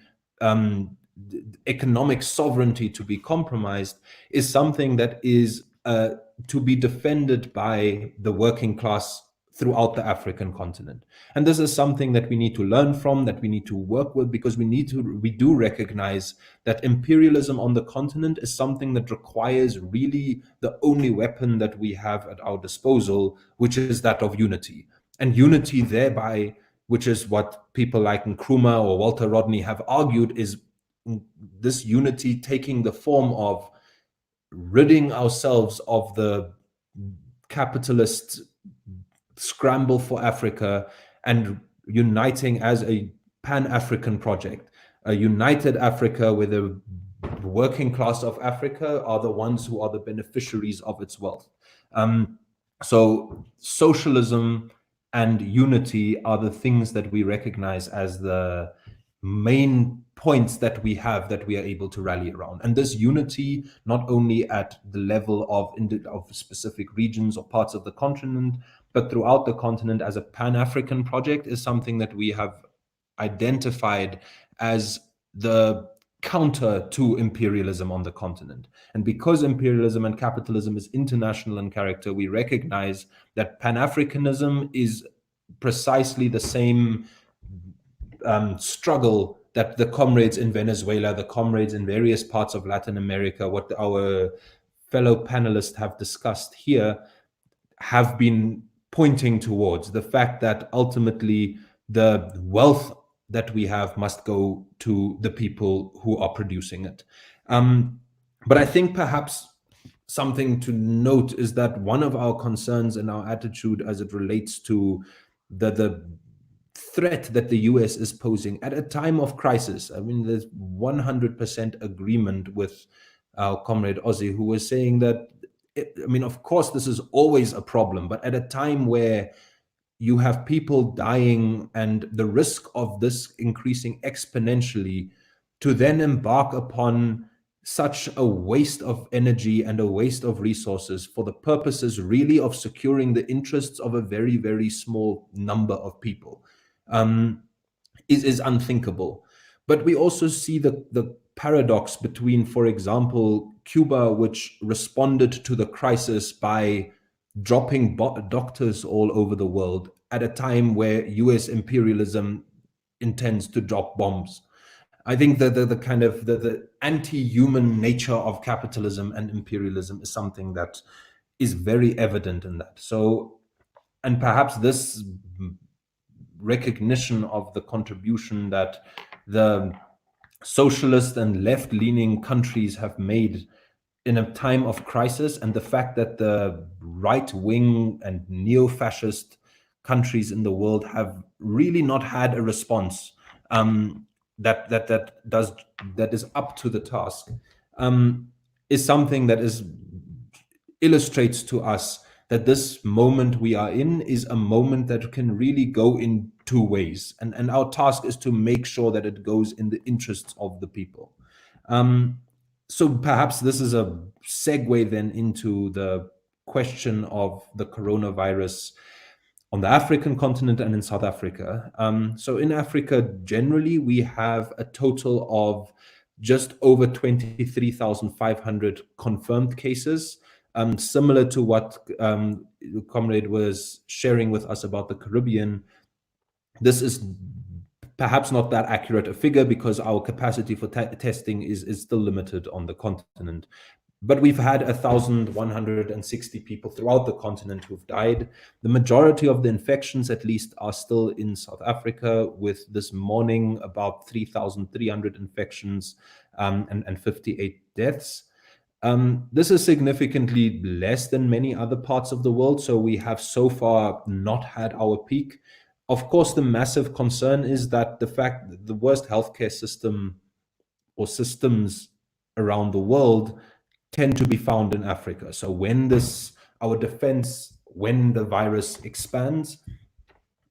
economic sovereignty to be compromised, is something that is to be defended by the working class throughout the African continent. And this is something that we need to learn from, that we need to work with, because we do recognize that imperialism on the continent is something that requires really the only weapon that we have at our disposal, which is that of unity. And unity thereby, which is what people like Nkrumah or Walter Rodney have argued, is this unity taking the form of ridding ourselves of the capitalist scramble for Africa and uniting as a Pan-African project, a united Africa where the working class of Africa are the ones who are the beneficiaries of its wealth. So socialism and unity are the things that we recognize as the main points that we are able to rally around. And this unity, not only at the level of specific regions or parts of the continent, but throughout the continent as a Pan-African project, is something that we have identified as the counter to imperialism on the continent. And because imperialism and capitalism is international in character, we recognize that Pan-Africanism is precisely the same struggle that the comrades in Venezuela, the comrades in various parts of Latin America, what our fellow panelists have discussed here, have been pointing towards the fact that ultimately the wealth that we have must go to the people who are producing it. But I think perhaps something to note is that one of our concerns and our attitude as it relates to the threat that the US is posing at a time of crisis. I mean, there's 100% agreement with our comrade Ozzy, who was saying that, of course, this is always a problem, but at a time where you have people dying and the risk of this increasing exponentially, to then embark upon such a waste of energy and a waste of resources for the purposes really of securing the interests of a very, very small number of people is unthinkable. But we also see the paradox between, for example, Cuba, which responded to the crisis by dropping doctors all over the world at a time where US imperialism intends to drop bombs. I think that the kind of the anti-human nature of capitalism and imperialism is something that is very evident in that. So, and perhaps this recognition of the contribution that the socialist and left-leaning countries have made in a time of crisis, and the fact that the right-wing and neo-fascist countries in the world have really not had a response that is up to the task, is something that illustrates to us that this moment we are in is a moment that can really go in two ways, and our task is to make sure that it goes in the interests of the people. So perhaps this is a segue then into the question of the coronavirus on the African continent and in South Africa. So in Africa, generally, we have a total of just over 23,500 confirmed cases, similar to what the comrade was sharing with us about the Caribbean. This is perhaps not that accurate a figure because our capacity for testing is still limited on the continent. But we've had 1,160 people throughout the continent who've died. The majority of the infections, at least, are still in South Africa, with this morning about 3,300 infections and 58 deaths. This is significantly less than many other parts of the world, so we have so far not had our peak. Of course, the massive concern is that the fact that the worst healthcare system or systems around the world tend to be found in Africa. So when our defense, when the virus expands,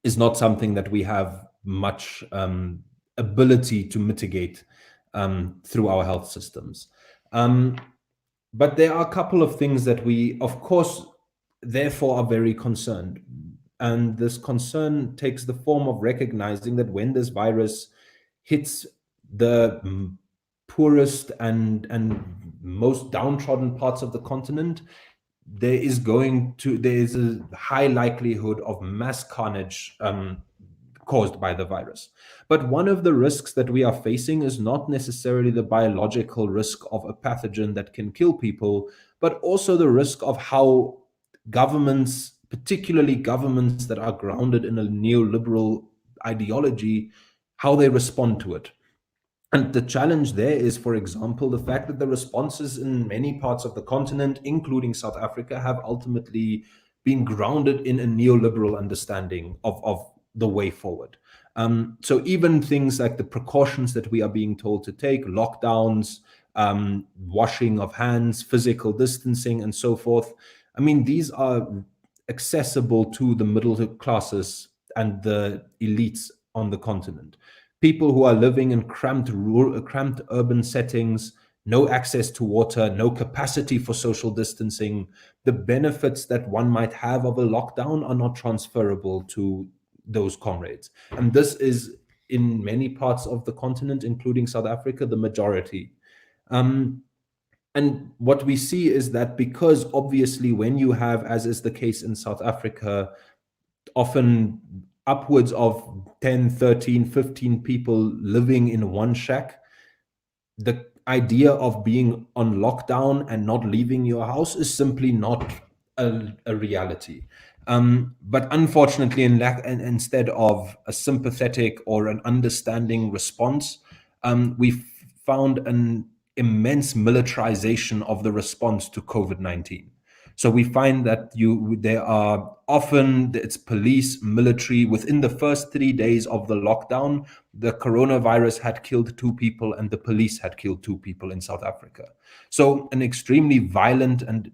is not something that we have much ability to mitigate through our health systems. But there are a couple of things that we, of course, therefore are very concerned. And this concern takes the form of recognizing that when this virus hits the poorest and most downtrodden parts of the continent, there is a high likelihood of mass carnage caused by the virus. But one of the risks that we are facing is not necessarily the biological risk of a pathogen that can kill people, but also the risk of how governments, particularly governments that are grounded in a neoliberal ideology, how they respond to it. And the challenge there is, for example, the fact that the responses in many parts of the continent, including South Africa, have ultimately been grounded in a neoliberal understanding of the way forward. So even things like the precautions that we are being told to take, lockdowns, washing of hands, physical distancing, and so forth, I mean, these are accessible to the middle classes and the elites on the continent. People who are living in cramped urban settings, no access to water, no capacity for social distancing. The benefits that one might have of a lockdown are not transferable to those comrades. And this is, in many parts of the continent, including South Africa, the majority. And what we see is that because obviously when you have, as is the case in South Africa, often upwards of 10, 13, 15 people living in one shack, the idea of being on lockdown and not leaving your house is simply not a reality. But unfortunately, instead of a sympathetic or an understanding response, we found an immense militarization of the response to COVID-19. So we find that there are often, it's police, military. Within the first 3 days of the lockdown, the coronavirus had killed 2 people and the police had killed 2 people in South Africa. So an extremely violent and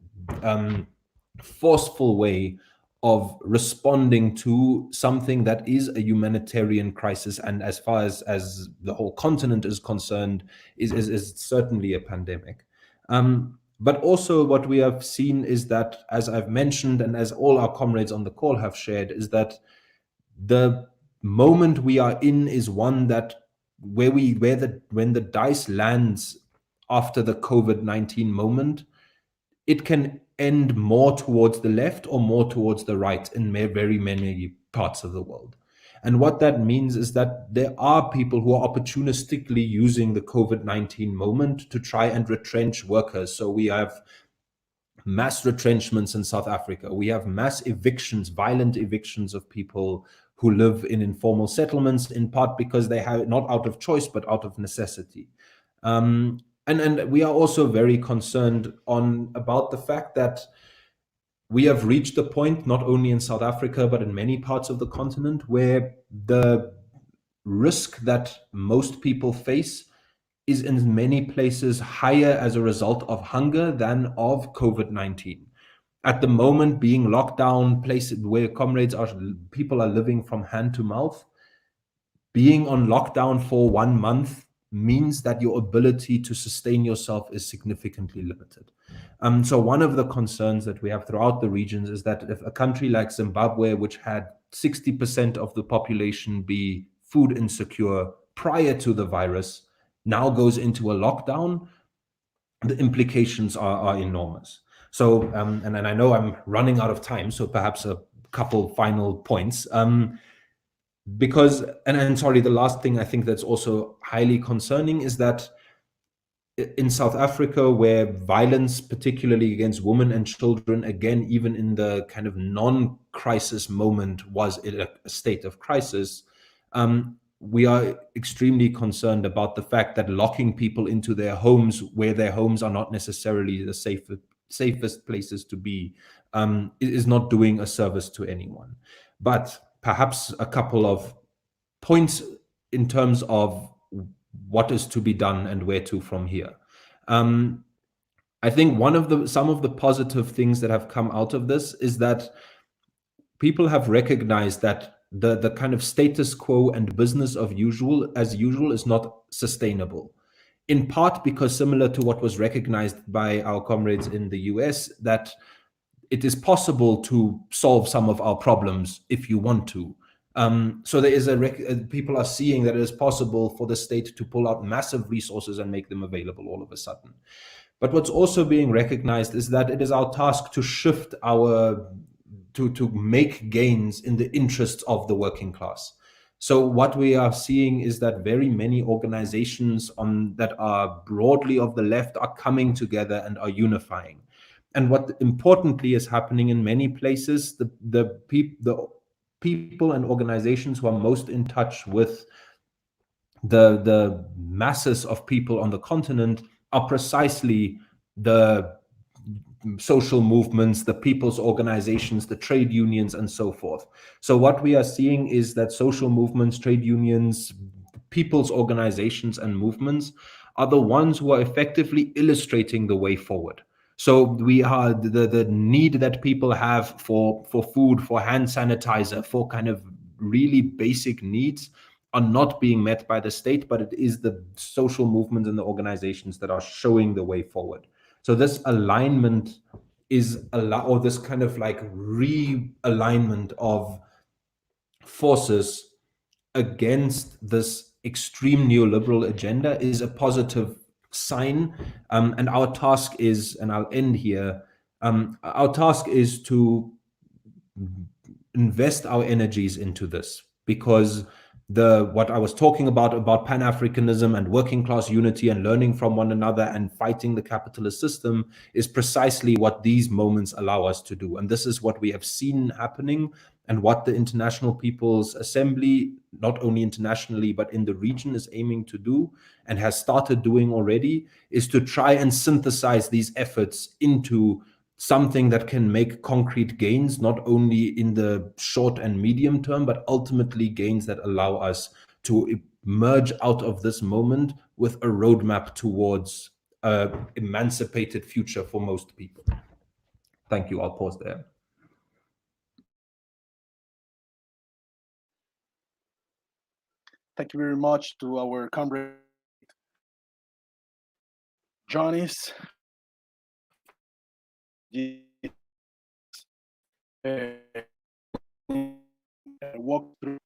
forceful way of responding to something that is a humanitarian crisis, and as far as the whole continent is concerned, is certainly a pandemic. But also what we have seen is that, as I've mentioned, and as all our comrades on the call have shared, is that the moment we are in is one that when the dice lands after the COVID-19 moment, it can end more towards the left or more towards the right in very many parts of the world. And what that means is that there are people who are opportunistically using the COVID-19 moment to try and retrench workers. So we have mass retrenchments in South Africa. We have mass evictions, violent evictions of people who live in informal settlements, in part because they have it not out of choice, but out of necessity. And we are also very concerned about the fact that we have reached a point, not only in South Africa, but in many parts of the continent, where the risk that most people face is in many places higher as a result of hunger than of COVID-19. At the moment, being locked down, places where people are living from hand to mouth, being on lockdown for 1 month means that your ability to sustain yourself is significantly limited. So one of the concerns that we have throughout the regions is that if a country like Zimbabwe, which had 60% of the population be food insecure prior to the virus, now goes into a lockdown, the implications are enormous. So, and I know I'm running out of time, so perhaps a couple final points. Because, and sorry, the last thing I think that's also highly concerning is that in South Africa, where violence, particularly against women and children, again, even in the kind of non-crisis moment, was in a state of crisis, we are extremely concerned about the fact that locking people into their homes, where their homes are not necessarily the safest places to be, is not doing a service to anyone. But perhaps a couple of points in terms of what is to be done and where to from here. I think some of the positive things that have come out of this is that people have recognized that the kind of status quo and business as usual is not sustainable. In part because, similar to what was recognized by our comrades in the US, that it is possible to solve some of our problems if you want to. So there is people are seeing that it is possible for the state to pull out massive resources and make them available all of a sudden. But what's also being recognized is that it is our task to shift to make gains in the interests of the working class. So what we are seeing is that very many organizations that are broadly of the left are coming together and are unifying. And what importantly is happening in many places, the people and organizations who are most in touch with the masses of people on the continent are precisely the social movements, the people's organizations, the trade unions, and so forth. So what we are seeing is that social movements, trade unions, people's organizations and movements are the ones who are effectively illustrating the way forward. So we are the need that people have for food, for hand sanitizer, for kind of really basic needs are not being met by the state, but it is the social movements and the organizations that are showing the way forward. So this alignment or this kind of like realignment of forces against this extreme neoliberal agenda is a positive sign. And our task is, and I'll end here, our task is to invest our energies into this, because what I was talking about Pan-Africanism and working class unity and learning from one another and fighting the capitalist system is precisely what these moments allow us to do. And this is what we have seen happening, and what the International People's Assembly, not only internationally, but in the region, is aiming to do and has started doing already, is to try and synthesize these efforts into something that can make concrete gains, not only in the short and medium term, but ultimately gains that allow us to emerge out of this moment with a roadmap towards an emancipated future for most people. Thank you. I'll pause there. Thank you very much to our comrade Jonis. Walk through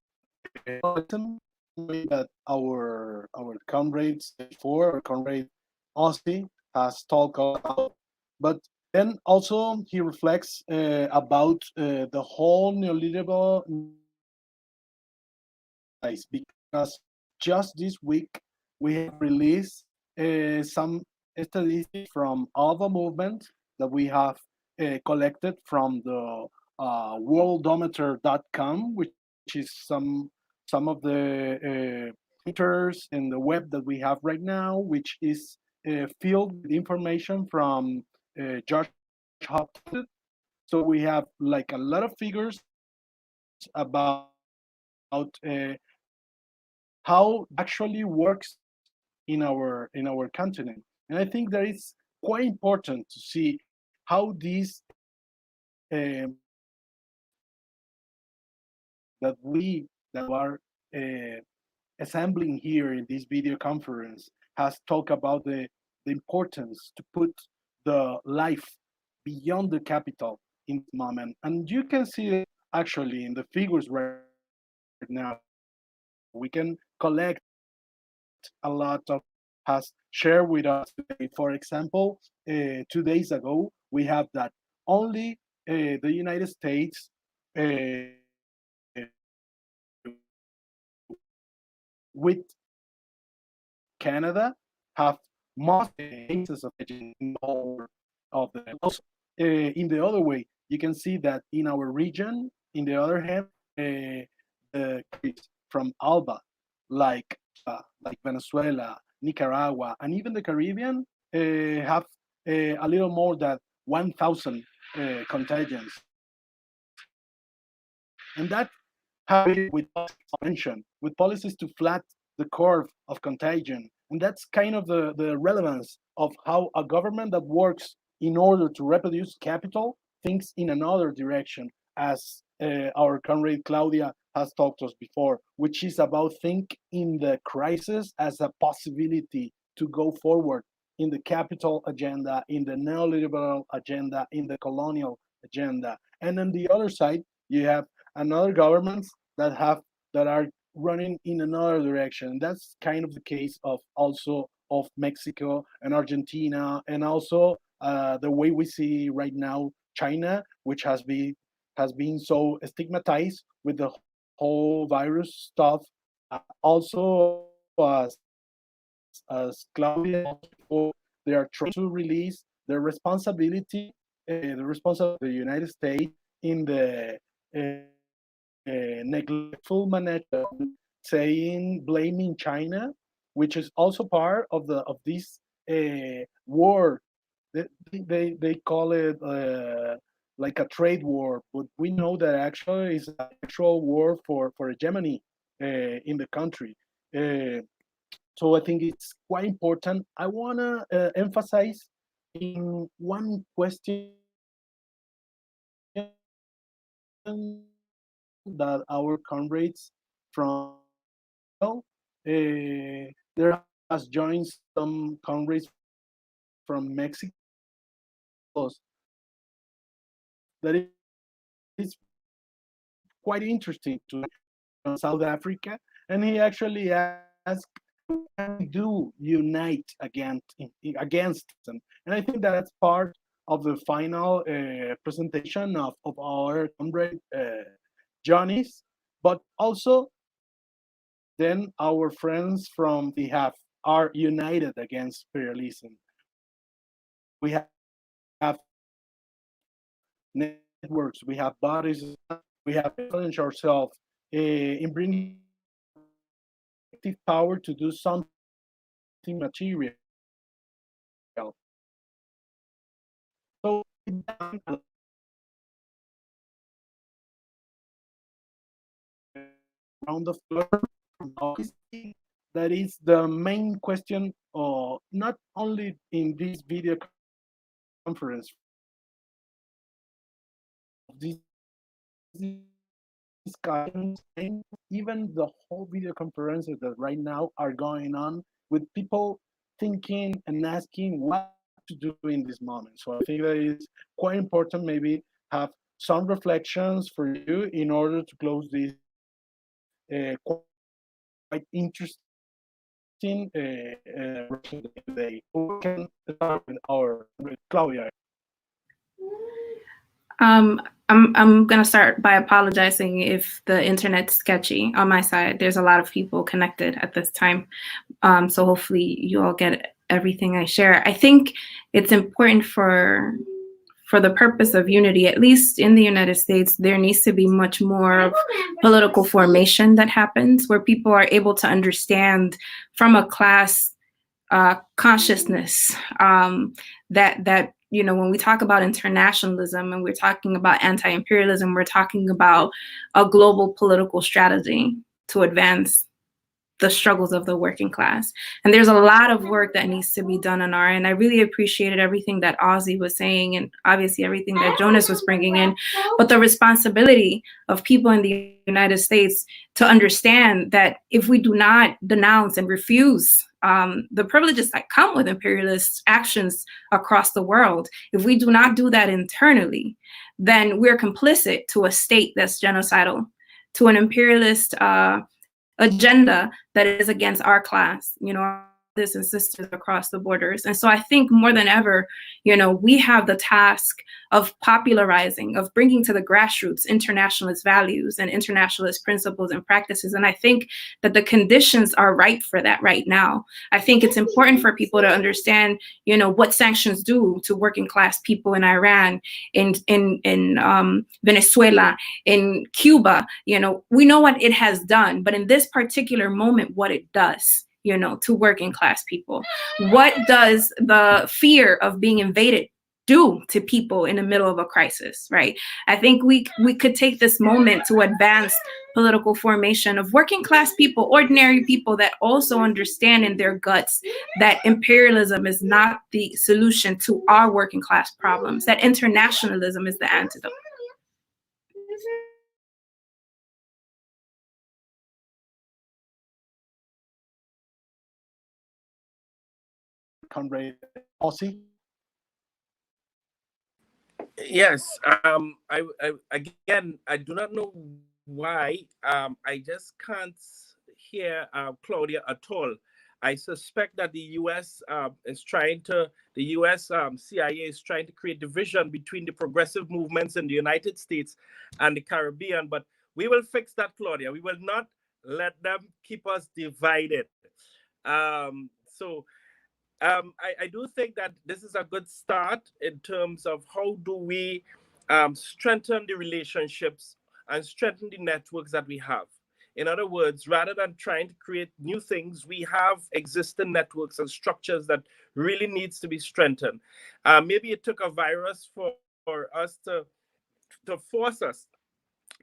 that our comrades before, our comrade Ozzy has talked about, but then also he reflects about the whole neoliberal because just this week we have released some statistics from ALBA movement that we have collected from the worldometer.com, which is some of the meters in the web that we have right now, which is filled with information from Josh Hopkins. So we have like a lot of figures about how actually works in our continent, and I think that it's quite important to see how these that we that are assembling here in this video conference has talked about the importance to put the life beyond the capital in this moment. And you can see it actually in the figures right now. We can collect a lot of has shared with us today. For example, 2 days ago, we have that only the United States with Canada have most cases of in the whole world of the also in the other way you can see that in our region in the other hand the countries from ALBA like Venezuela, Nicaragua, and even the Caribbean have a little more than 1,000 contagions, and that with expansion, with policies to flat the curve of contagion. And that's kind of the relevance of how a government that works in order to reproduce capital thinks in another direction, as our comrade Claudia has talked to us before, which is about think in the crisis as a possibility to go forward in the capital agenda, in the neoliberal agenda, in the colonial agenda. And on the other side, you have another governments that are running in another direction. That's kind of the case of also of Mexico and Argentina, and also the way we see right now China, which has been so stigmatized with the whole virus stuff. Also, as Claudia before, they are trying to release the responsibility of the United States in the neglectful management, saying blaming China, which is also part of this war. They call it like a trade war, but we know that actually is an actual war for hegemony in the country. So I think it's quite important. I wanna emphasize in one question that our comrades from there has joined some comrades from Mexico that is quite interesting to from South Africa, and he actually asked, "What can we do unite against them?" And I think that's part of the final presentation of our comrade Jonis, but also then our friends from the have are united against imperialism. We have networks, we have bodies, we have challenged ourselves in bringing power to do something material. So round of that is the main question, not only in this video conference, this discussions, and even the whole video conferences that right now are going on with people thinking and asking what to do in this moment. So I think that is quite important, maybe have some reflections for you in order to close this quite interesting today. We can start with our with Claudia. I'm gonna start by apologizing if the internet's sketchy on my side. There's a lot of people connected at this time, so hopefully you all get everything I share. I think it's important for the purpose of unity, at least in the United States, there needs to be much more of political formation that happens, where people are able to understand from a class consciousness that you know, when we talk about internationalism and we're talking about anti-imperialism, we're talking about a global political strategy to advance the struggles of the working class. And there's a lot of work that needs to be done on our end. I really appreciated everything that Ozzy was saying, and obviously everything that Jonis was bringing in, but the responsibility of people in the United States to understand that if we do not denounce and refuse the privileges that come with imperialist actions across the world, if we do not do that internally, then we're complicit to a state that's genocidal, to an imperialist agenda that is against our class, you know, our brothers and sisters across the borders. And so I think more than ever, you know, we have the task of popularizing, of bringing to the grassroots internationalist values and internationalist principles and practices. And I think that the conditions are ripe for that right now. I think it's important for people to understand, you know, what sanctions do to working class people in Iran, in Venezuela, in Cuba. You know, we know what it has done, but in this particular moment, what it does, you know, to working class people. What does the fear of being invaded do to people in the middle of a crisis, right? I think we could take this moment to advance political formation of working class people, ordinary people that also understand in their guts that imperialism is not the solution to our working class problems, that internationalism is the antidote. Conrad, Ozzy? Yes. Again, I do not know why. I just can't hear Claudia at all. I suspect that the U.S. The U.S. CIA is trying to create division between the progressive movements in the United States and the Caribbean. But we will fix that, Claudia. We will not let them keep us divided. I do think that this is a good start in terms of how do we strengthen the relationships and strengthen the networks that we have. In other words, rather than trying to create new things, we have existing networks and structures that really needs to be strengthened. Maybe it took a virus for us to force us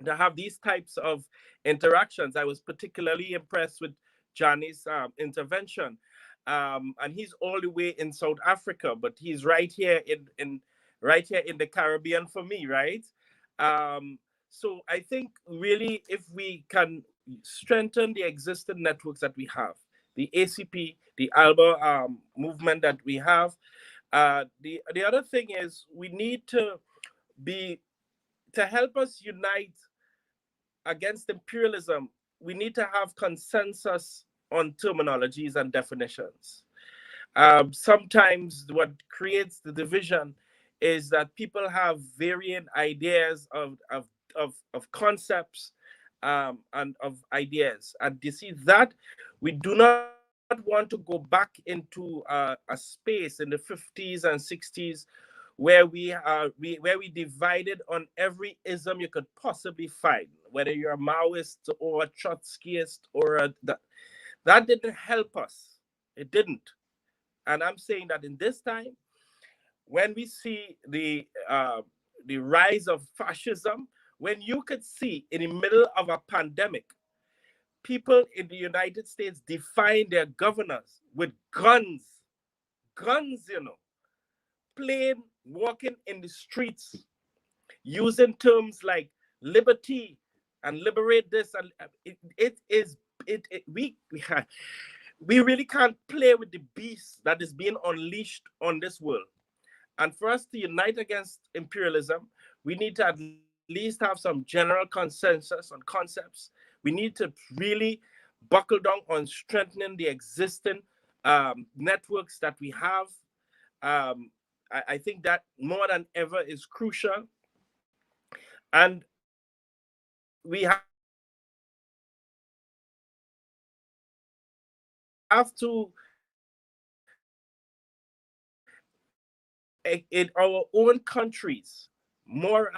to have these types of interactions. I was particularly impressed with Johnny's intervention. And he's all the way in South Africa, but he's right here in the Caribbean for me, right? So I think really if we can strengthen the existing networks that we have, the ACP, the ALBA movement that we have, the other thing is we need to help us unite against imperialism. We need to have consensus on terminologies and definitions. Sometimes what creates the division is that people have varying ideas of concepts and of ideas. And you see that we do not want to go back into a space in the 50s and 60s where we divided on every ism you could possibly find, whether you're a Maoist or a Trotskyist or that didn't help us. It didn't. And I'm saying that in this time, when we see the rise of fascism, when you could see in the middle of a pandemic, people in the United States define their governors with guns, you know, plain walking in the streets, using terms like liberty and liberate this, and we really can't play with the beast that is being unleashed on this world. And for us to unite against imperialism, we need to at least have some general consensus on concepts. We need to really buckle down on strengthening the existing networks that we have. I think that more than ever is crucial. And we have to, in our own countries, more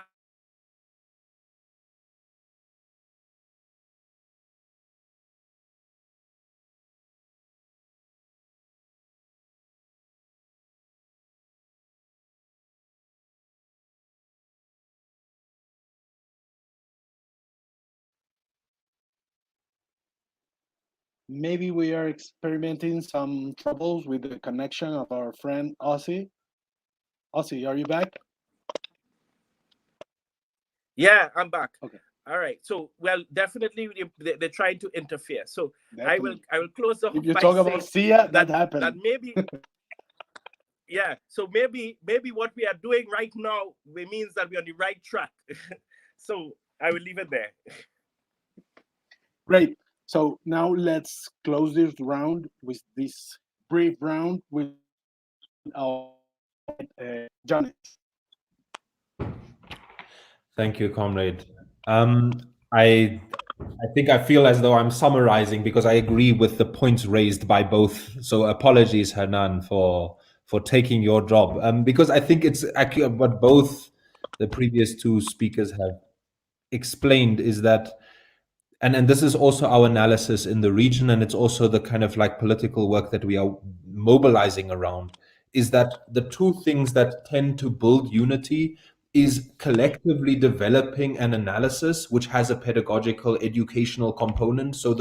Maybe we are experimenting some troubles with the connection of our friend Ozzy. Ozzy, are you back? Yeah, I'm back. Okay. All right. So, well, definitely they're trying to interfere. So Definitely. I will close off If you by talk about saying SIA, that that happened. maybe yeah. So maybe what we are doing right now means that we're on the right track. So I will leave it there. Great. So now let's close this round with this brief round with our Jonis. Thank you, comrade. I think I feel as though I'm summarizing because I agree with the points raised by both. So apologies, Hernan, for taking your job. Because I think it's accurate what both the previous two speakers have explained is that, and this is also our analysis in the region, and it's also the kind of like political work that we are mobilizing around, is that the two things that tend to build unity is collectively developing an analysis which has a pedagogical educational component. So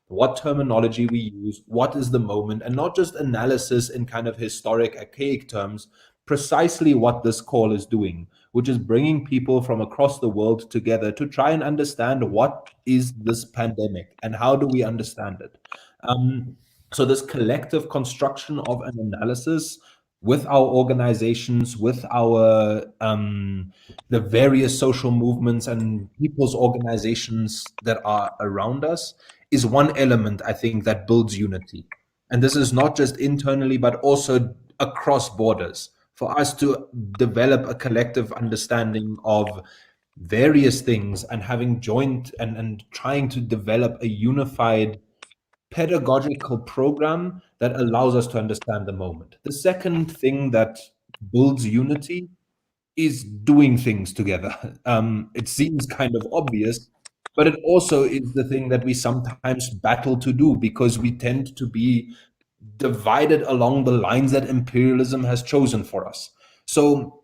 what terminology we use, what is the moment, and not just analysis in kind of historic archaic terms, precisely what this call is doing, which is bringing people from across the world together to try and understand what is this pandemic and how do we understand it. So this collective construction of an analysis with our organizations, with our the various social movements and people's organizations that are around us is one element, I think, that builds unity. And this is not just internally, but also across borders, for us to develop a collective understanding of various things and having joint and trying to develop a unified pedagogical program that allows us to understand the moment. The second thing that builds unity is doing things together. It seems kind of obvious, but it also is the thing that we sometimes battle to do because we tend to be divided along the lines that imperialism has chosen for us. So,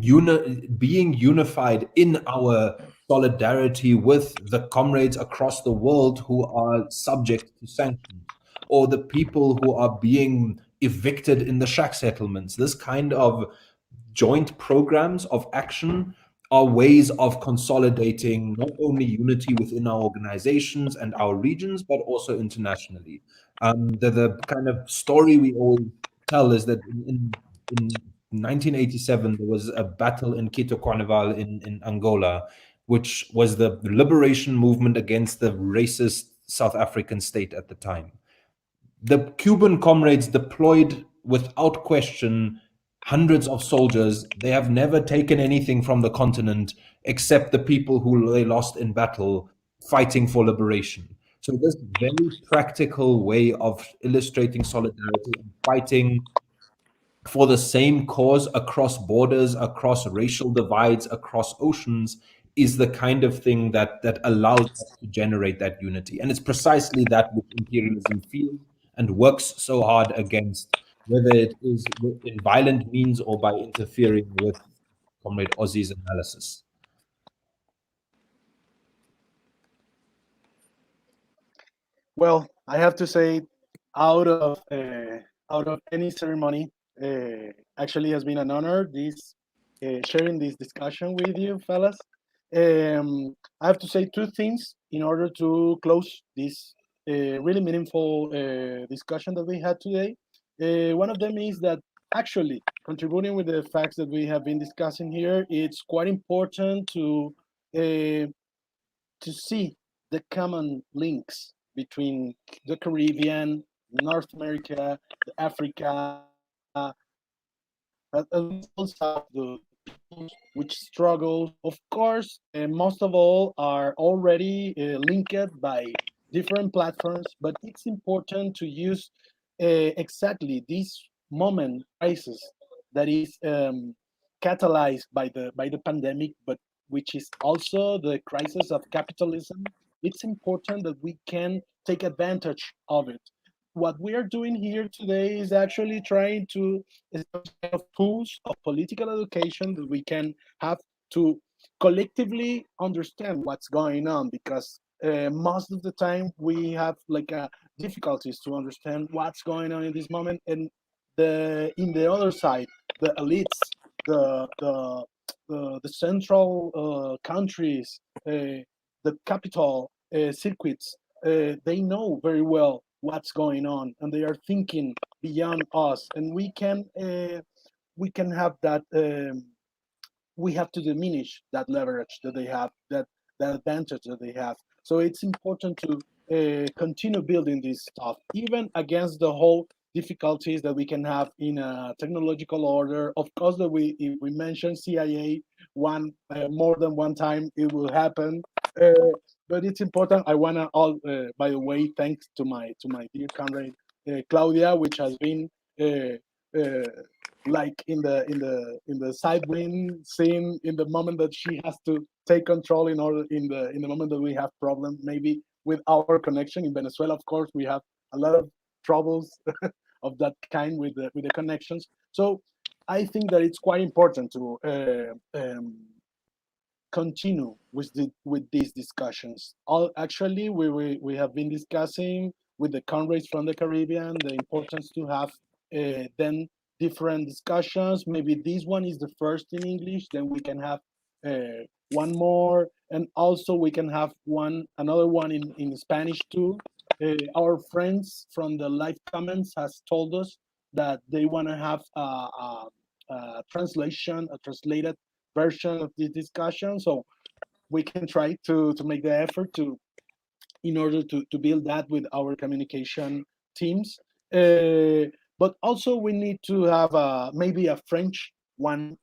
being unified in our solidarity with the comrades across the world who are subject to sanctions, or the people who are being evicted in the shack settlements, this kind of joint programs of action are ways of consolidating not only unity within our organizations and our regions, but also internationally. The kind of story we all tell is that in 1987, there was a battle in Quito Carnival in Angola, which was the liberation movement against the racist South African state at the time. The Cuban comrades deployed without question hundreds of soldiers. They have never taken anything from the continent except the people who they lost in battle fighting for liberation. So this very practical way of illustrating solidarity and fighting for the same cause across borders, across racial divides, across oceans is the kind of thing that allows us to generate that unity. And it's precisely that which imperialism feels and works so hard against, whether it is in violent means or by interfering with Comrade Ozzy's analysis. Well, I have to say, out of any ceremony, actually has been an honor this sharing this discussion with you, fellas. I have to say two things in order to close this really meaningful discussion that we had today. One of them is that actually contributing with the facts that we have been discussing here, it's quite important to see the common links between the Caribbean, North America, Africa, as well as the people which struggles, of course, and most of all, are already linked by different platforms. But it's important to use exactly this moment crisis that is catalyzed by the pandemic, but which is also the crisis of capitalism. It's important that we can take advantage of it. What we are doing here today is actually trying to establish kind of tools of political education that we can have to collectively understand what's going on, because most of the time we have like difficulties to understand what's going on in this moment, and the in the other side, the elites, the central countries, the capital circuits, they know very well what's going on, and they are thinking beyond us, and we can have that. We have to diminish that leverage that they have, that advantage that they have. So it's important to continue building this stuff, even against the whole difficulties that we can have in a technological order. Of course, that if we mention CIA more than one time, it will happen. Uh, but it's important. I wanna all, by the way, thanks to my dear comrade Claudia, which has been uh, like in the sidewind scene in the moment that she has to take control in the moment that we have problem maybe with our connection in Venezuela. Of course, we have a lot of troubles of that kind with the connections. So I think that it's quite important to continue with these discussions. Actually, we have been discussing with the comrades from the Caribbean the importance to have then different discussions. Maybe this one is the first in English, then we can have one more, and also we can have another one in Spanish too. Our friends from the live comments has told us that they want to have a translation, a translated version of this discussion. So we can try to make the effort to in order to build that with our communication teams. But also we need to have maybe a French one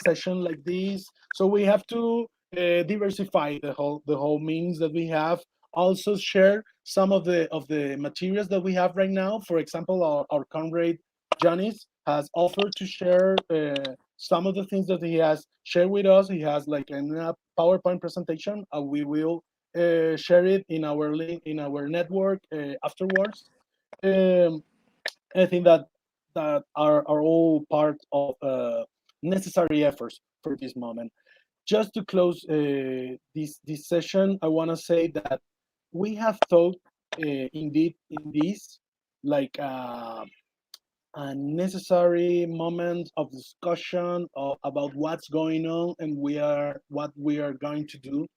session like this. So we have to diversify the whole means that we have. Also share some of the materials that we have right now. For example, our comrade Jonis has offered to share some of the things that he has shared with us. He has like a PowerPoint presentation, and we will share it in our link in our network afterwards. I think that are all part of necessary efforts for this moment. Just to close this session, I want to say that we have thought indeed in this like a necessary moment of discussion about what's going on and what we are going to do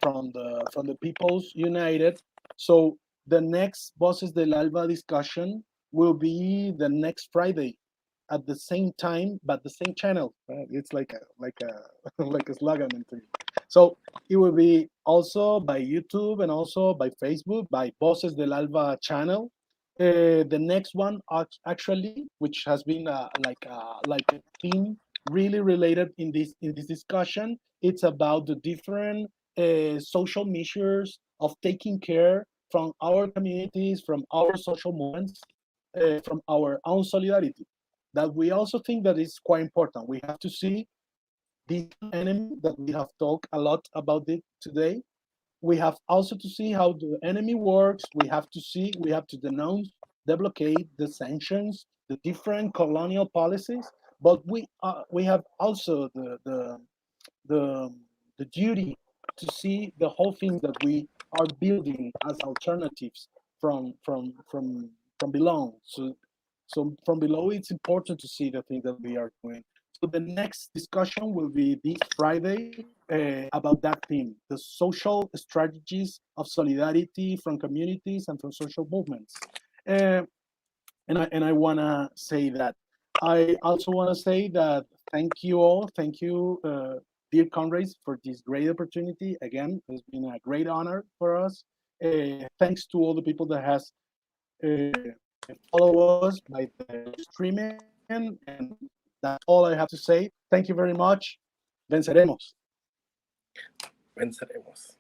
from the People's United. So the next VOCES del ALBA discussion will be the next Friday at the same time, but the same channel. It's like a like a slogan. So it will be also by YouTube and also by Facebook, by VOCES del ALBA channel. The next one actually, which has been like a theme really related in this discussion, it's about the different social measures of taking care from our communities, from our social movements, from our own solidarity. That we also think that is quite important. We have to see this enemy that we have talked a lot about it today. We have also to see how the enemy works. We have to denounce the blockade, the sanctions, the different colonial policies. But we have also the the duty to see the whole thing that we are building as alternatives from below. So from below, it's important to see the thing that we are doing. So the next discussion will be this Friday about that theme, the social strategies of solidarity from communities and from social movements. And I want to say that. I also want to say that thank you all. Thank you, dear comrades, for this great opportunity. Again, it's been a great honor for us. Thanks to all the people that has follow us by the streaming and that That's all I have to say. Thank you very much. Venceremos. Venceremos.